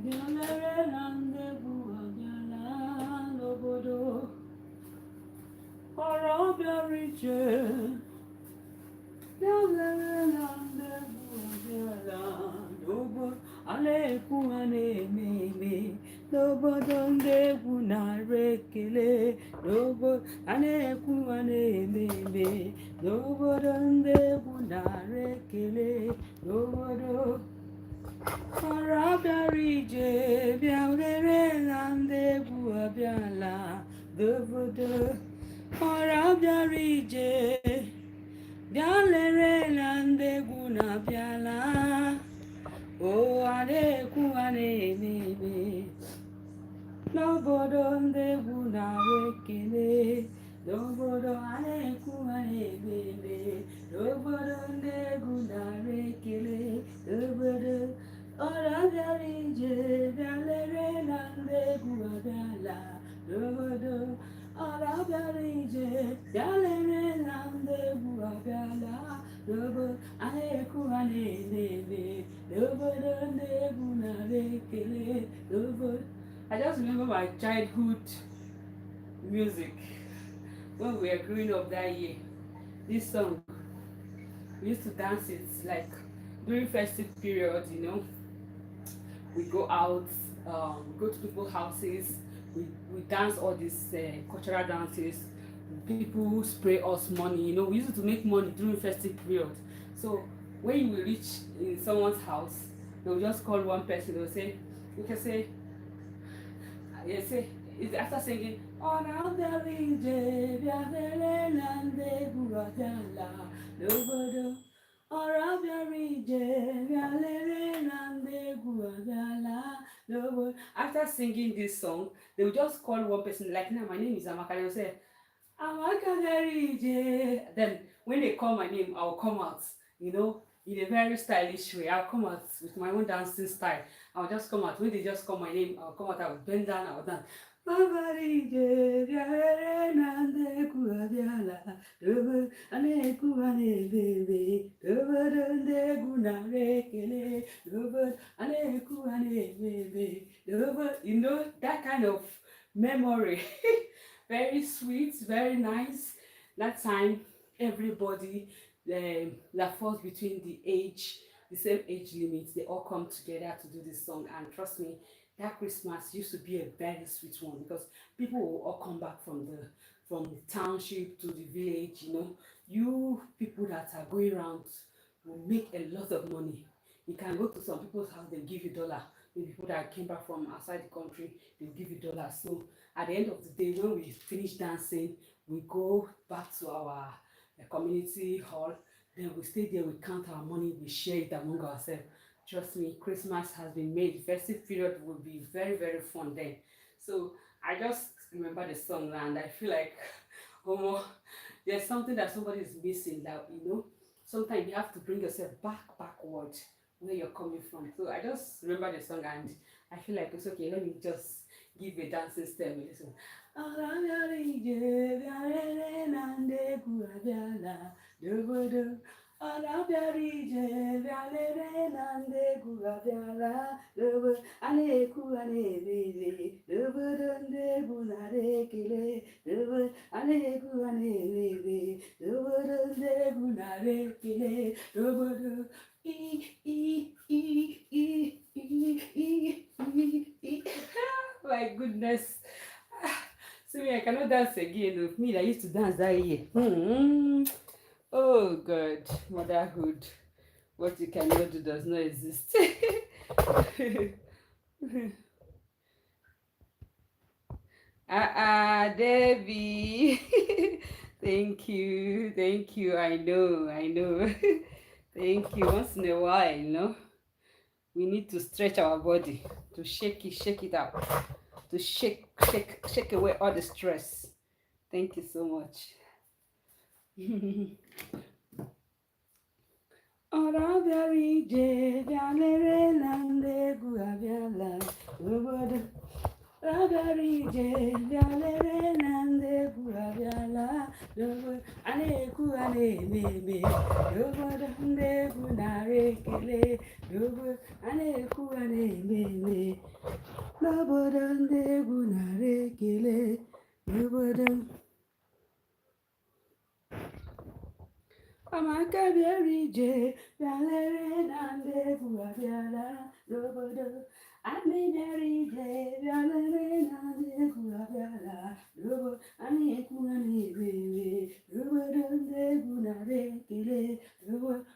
bịalere na ndegwu abịala n'obodo ọra bịara iche bịalere na ndegwu abịala n'obodo a na-ekwu a na-eme eme n'obodo ndegwu nara ekele n'obodo a na-ekwu a na-eme eme n'obodo ndegwu nara ekele n'obodo ọra bịara ije bịalere na ndegwu abịala n'obodo ọra bịara ije bịalere na ndegwu na-abịala o a na-ekwu a na-eme eme n'obodo ndegwu nara ekele n'obodo a na-ekwu a na-eme eme n'obodo ndegwu nara ekele n'obodo ọra bịara ije bịalere na ndegwu abịala n'obodo ọra bịara ije bịalere na ndegwu abịala n'obodo a na-ekwu a na-eme eme n'obodo ndegwu nara ekele n'obodo. I just remember my childhood music when we were growing up that year. This song, we used to dance it like during festive period, you know. We go out, go to people's houses, we dance all these cultural dances. People spray us money, you know. We used to make money during festive period. So when you will reach in someone's house, they'll just call one person, they'll say, you can say, it's after singing ọra bịara ije bịalere na ndegwu abịala n'obodo ọra bịara ije bịalere na ndegwu abịala n'obodo. After singing this song, they will just call one person, like now my name is Amaka, they will say Amaka bịara ije. Then when they call my name, I'll come out, you know, in a very stylish way. I'll come out with my own dancing style. I'll just come out. When they just call my name, I'll come out, I'll bend down, I'll dance. Babarije bịalere na ndegwu abịala n'obodo a na-ekwu a na-eme n'obodo ndegwu nara ekele n'obodo a na-ekwu a na-eme n'obodo. You know, that kind of memory. Very sweet, very nice. That time, everybody that falls between the same age limit, they all come together to do this song. And trust me, that Christmas used to be a very sweet one because people will all come back from the township to the village. You know, you people that are going around will make a lot of money. You can go to some people's house, they'll give you $1. The people that came back from outside the country, they'll give you $. So at the end of the day, when we finish dancing, we go back to our community hall. Then we stay there, we count our money, we share it among ourselves. Trust me, Christmas has been made. The festive period will be very, very fun then. So I just remember the song and I feel like, oh, there's something that somebody is missing. That, you know, sometimes you have to bring yourself backward where you're coming from. So I just remember the song and I feel like it's okay. Let me just give a dancing step with this one. Ọra bịara ije bịalere na ndegwu abịala n'obodo a na-ekwu a na-eme n'obodo ndegwu nara ekele n'obodo a na-ekwu a na-eme n'obodo ndegwu nara ekele n'obodo my goodness. See me, I cannot dance again. With me, I used to dance that year. Oh God, motherhood. What you cannot do does not exist. Debbie. Thank you. I know. Thank you. Once in a while, you know, we need to stretch our body, to shake it out, to shake away all the stress. Thank you so much. Orabiarije bialere na ndegwu abiala obodo. Orabiarije bialere na ndegwu abiala obodo. A na-ekwu a na-eme obodo ndegwu nara ekele obodo. A na-ekwu a na-eme n'obodo ndegwu nara ekele obodo. Amaka bịarije bịalere na ndegwu abịala n'obodo. Anyị bịarije bịalere na ndegwu abịala n'obodo. Anyị ekwu ha na-ebe n'obodo ndegwu nara ekele n'obodo.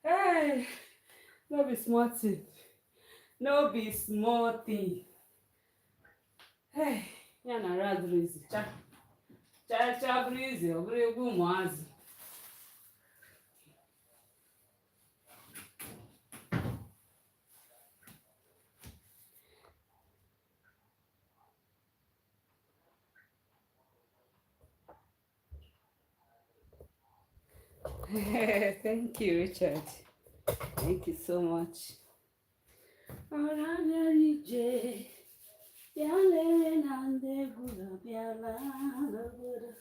Hey, no be small thing. No be small thing. Hey, ya na radrizi cha brizi ọ bụrụ egwu ụmụazị. Thank you, Richard. Thank you so much. Orabiarije bịalere na ndegwu abịala n'obodo.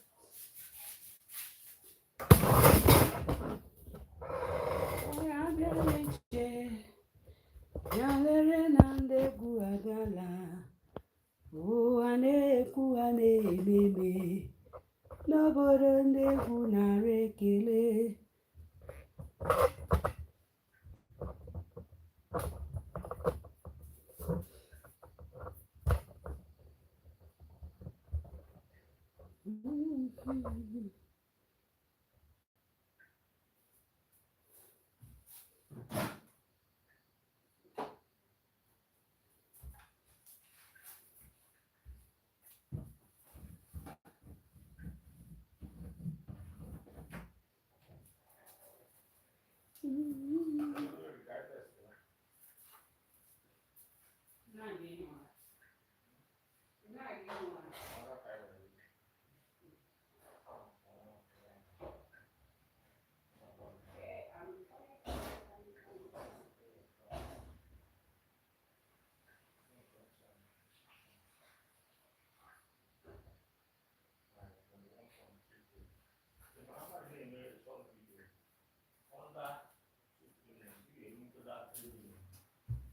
Orabiarije bịalere na ndegwu abịala. A na-ekwu a na-ememe n'obodo ndegwu nara ekele.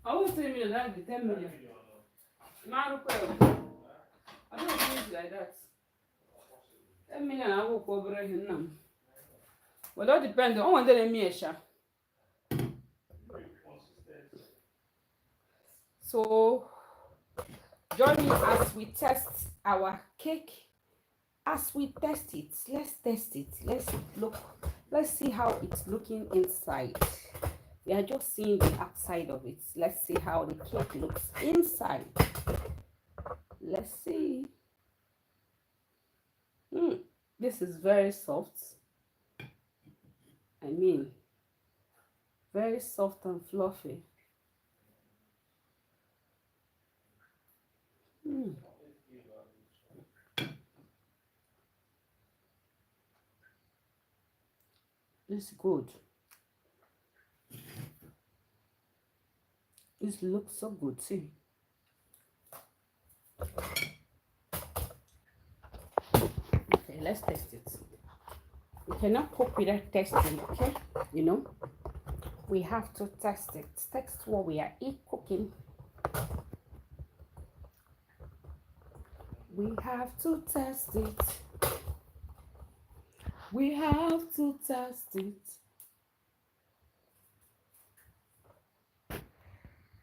I won't say million, that'd be 10 million. I don't think it's like that. 10 million, I will cover him now. Well, that depends on what they mean, Sha. So, join me as we test our cake. As we test it, let's test it. Let's see how it's looking inside. We are just seeing the outside of it. Let's see how the cake looks inside. Let's see. This is very soft. I mean, very soft and fluffy. It's good. This looks so good, see. Okay, let's test it. We cannot cook without testing, okay? You know, we have to test it. Test what we are cooking. We have to test it. We have to test it.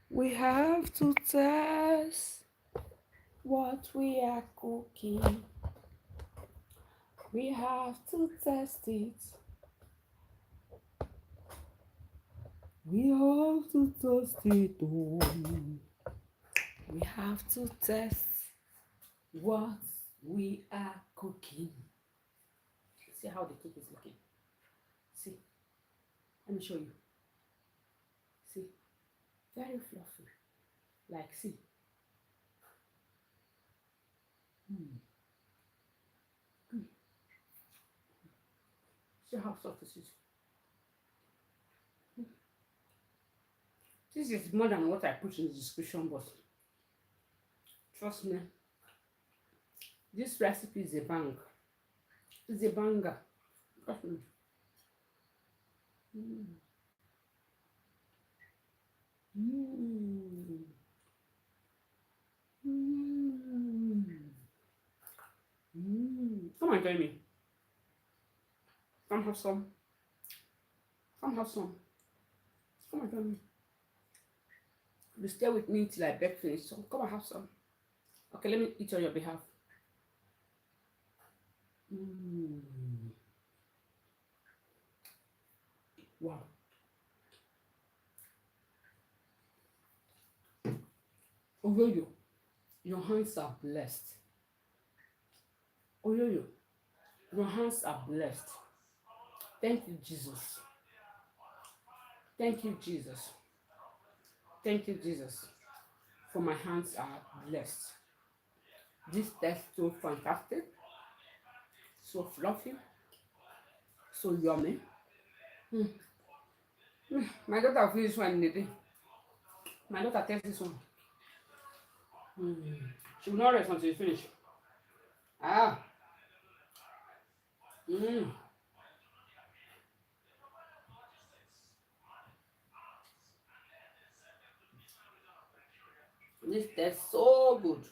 We have to test what we are cooking. We have to test it. We have to test it. Oh. We have to test what we are cooking. See how the cake is looking. See, let me show you. See, very fluffy. Like, see. See how soft this is. This is more than what I put in the description box. Trust me. This recipe is a bang. It's a banger. Trust me. Mm. Mm. Mm. Mm. Come on, join me. Come have some. Come have some. Come on, join me. You stay with me till I bake finish. So come and have some. Okay, let me eat on your behalf. Mm. Wow. Oyoyo, your hands are blessed. Oyoyo, your hands are blessed. Thank you, Jesus. Thank you, Jesus. Thank you, Jesus. For my hands are blessed. This tastes so fantastic, so fluffy, so yummy. Mm. My daughter will this one in the day. My daughter tastes this one. She will not rest until you finish. Ah. Mm. This tastes so good.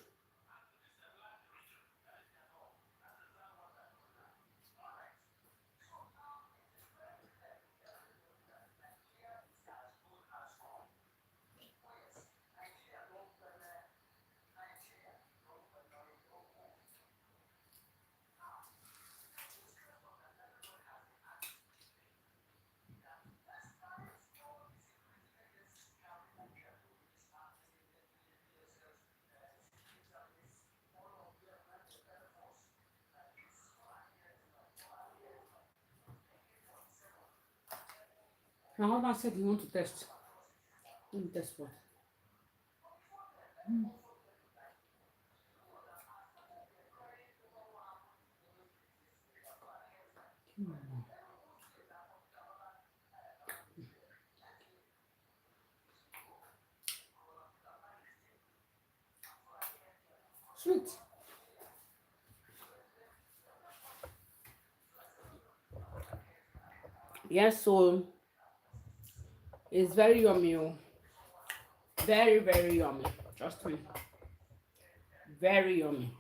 My husband said he want to test. Let me test what. Sweet. Yes, so it's very yummy. Oh. Very, very yummy. Trust me. Very yummy.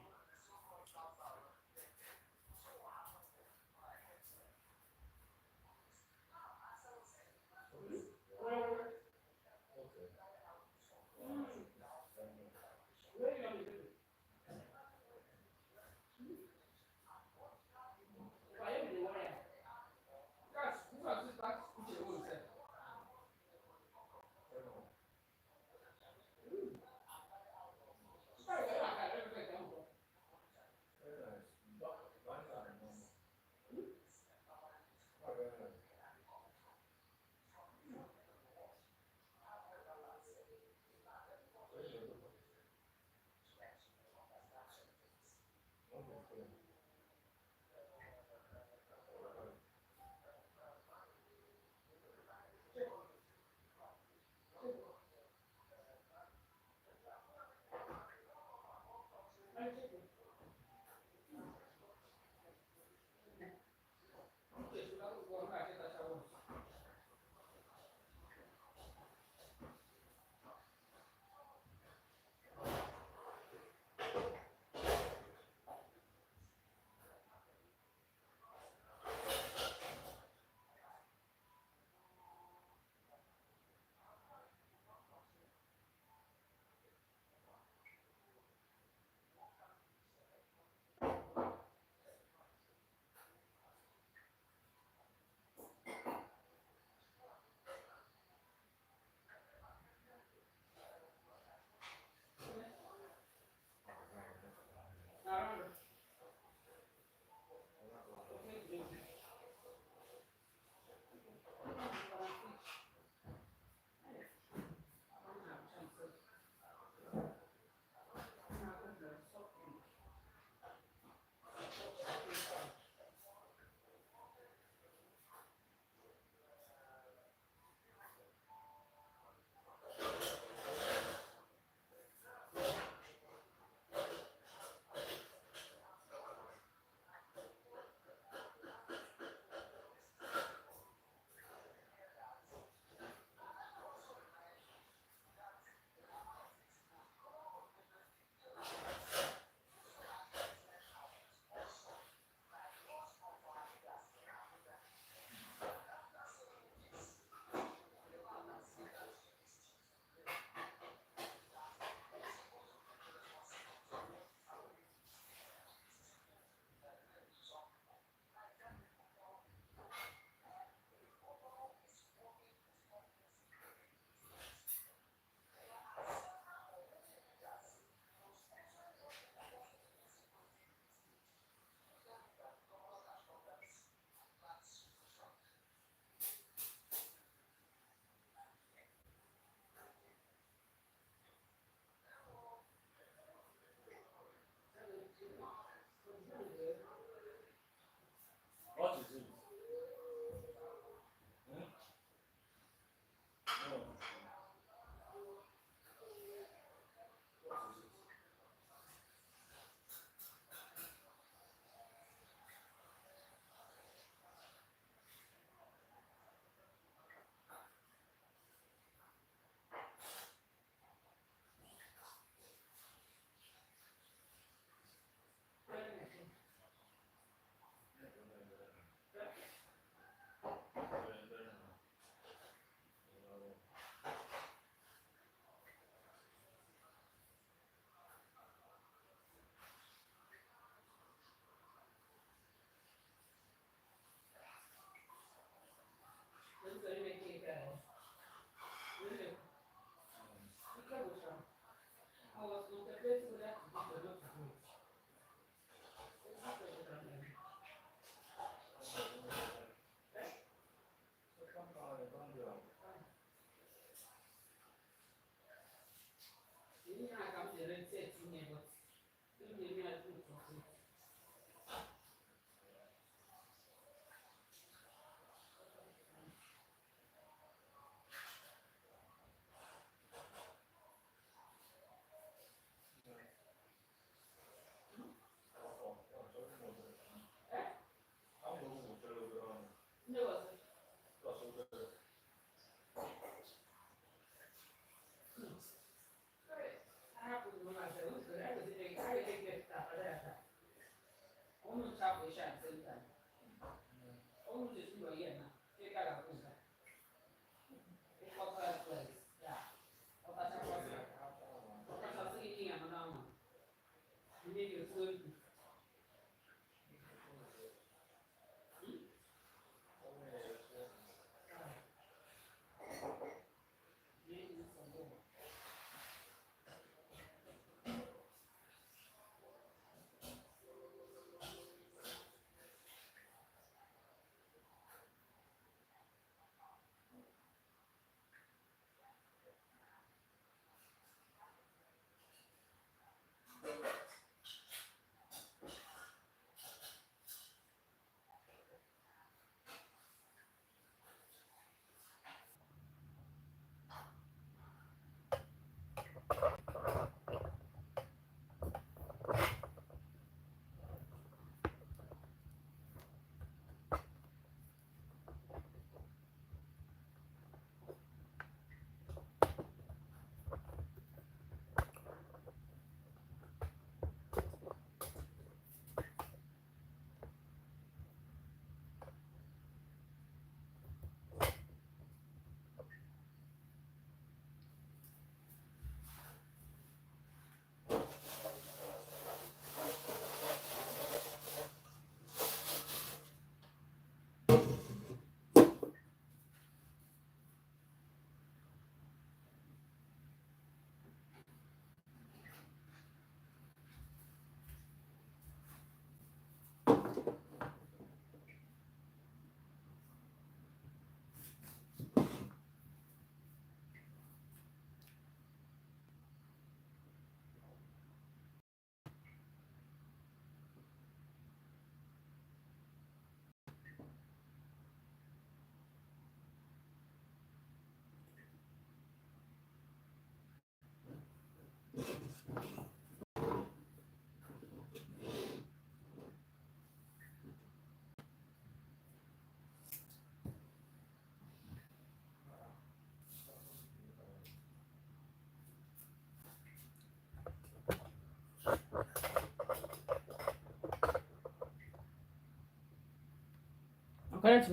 Correct.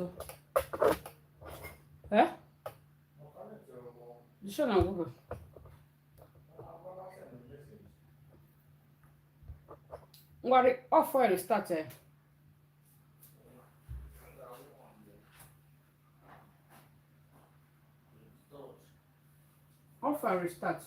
Eh? The show now Google. What it off where it started. Off where it starts.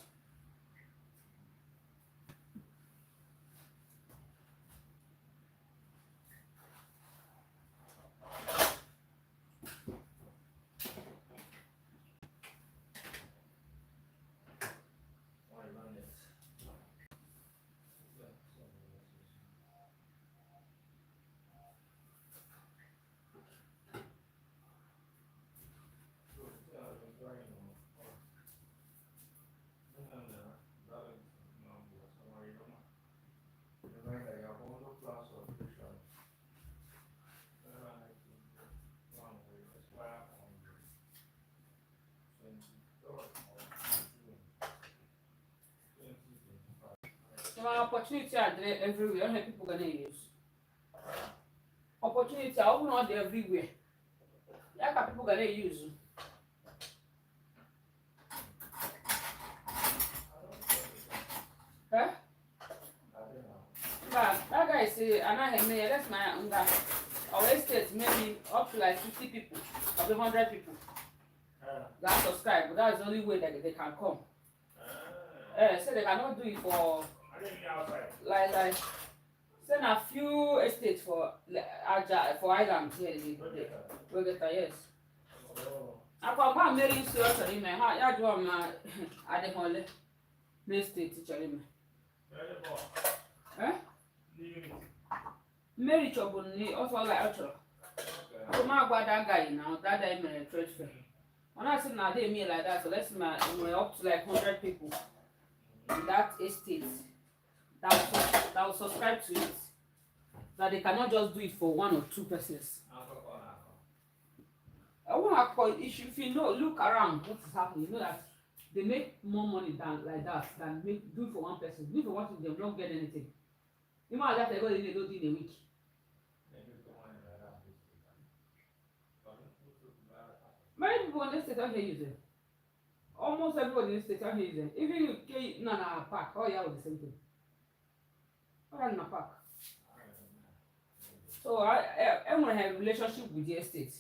So my opportunity are there everywhere. How people gonna use opportunity are open out there everywhere. Yeah, how people gonna use? Huh? That guy say, and I have me. That's my our estate maybe up to like 50 people, up to 100 people that subscribe. But that's the only way that they can come. So they cannot do it for like send a few estates for for island here. We get that, yes. I can go and marry you seriously, man. How you do my at the hole? No state teacher, man. Eh? Marry trouble ni also like actual. So my go that guy now. That guy made a trade fair. When I said now they me like that, so let's we're up to like 100 people in that estate that will subscribe to it. That they cannot just do it for one or two persons. I want to call if you know look around what is happening, you know that they make more money than like that than do it for one person. Do it for one person, they will not get anything. You might have to go in a week. Many people in this state are using. Almost everybody in this state are using. Even you no park, oh yeah, the same thing. What in a park? So I want to have a relationship with the estate.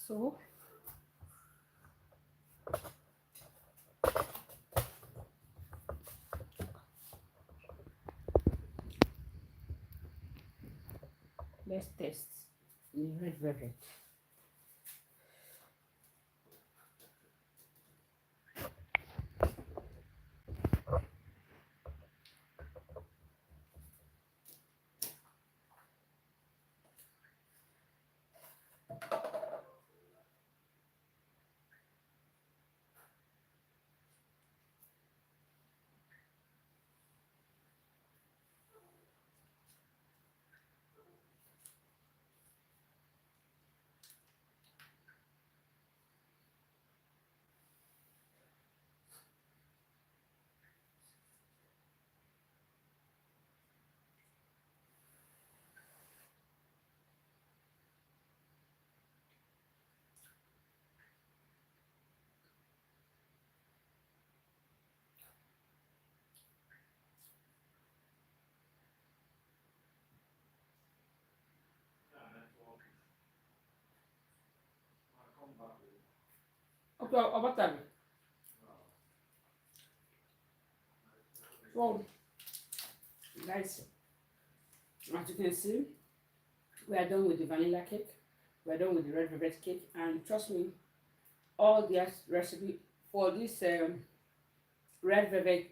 So let's test the red velvet. Okay, about time. So, guys, as you can see, we are done with the vanilla cake. We are done with the red velvet cake, and trust me, all the recipe for this red velvet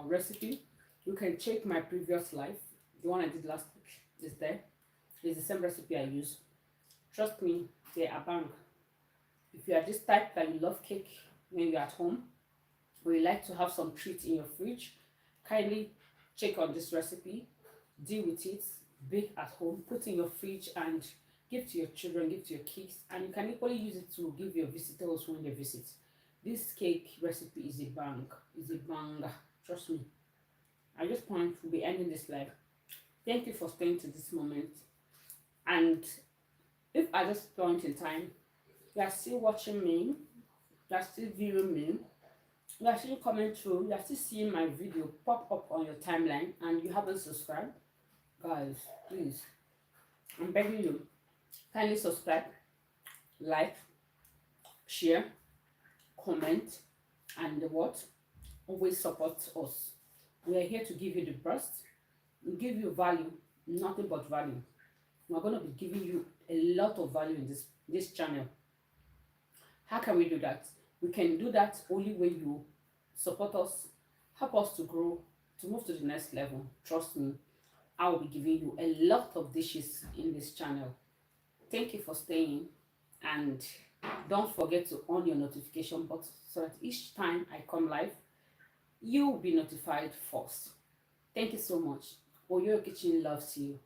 recipe, you can check my previous life. The one I did last week is there. It's the same recipe I use. Trust me, they are bang. If you are this type that you love cake when you're at home, or you like to have some treats in your fridge, kindly check on this recipe, deal with it, bake at home, put in your fridge, and give to your children, give to your kids, and you can equally use it to give your visitors when they visit. This cake recipe is a bang, is a banger. Trust me. At this point, we'll be ending this live. Thank you for staying to this moment. And if at this point in time you are still watching me, you are still viewing me, you are still coming through, you are still seeing my video pop up on your timeline, and you haven't subscribed, guys, please, I'm begging you, kindly subscribe, like, share, comment, and what? Always support us. We are here to give you the best, give you value, nothing but value. We're going to be giving you a lot of value in this channel. How can we do that? We can do that only when you support us, help us to grow, to move to the next level. Trust me, I will be giving you a lot of dishes in this channel. Thank you for staying, and don't forget to on your notification button so that each time I come live, you will be notified first. Thank you so much. Oyo Kitchen loves you.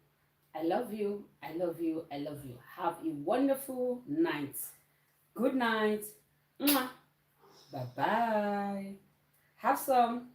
I love you. I love you. I love you. Have a wonderful night. Good night. Bye bye. Have some.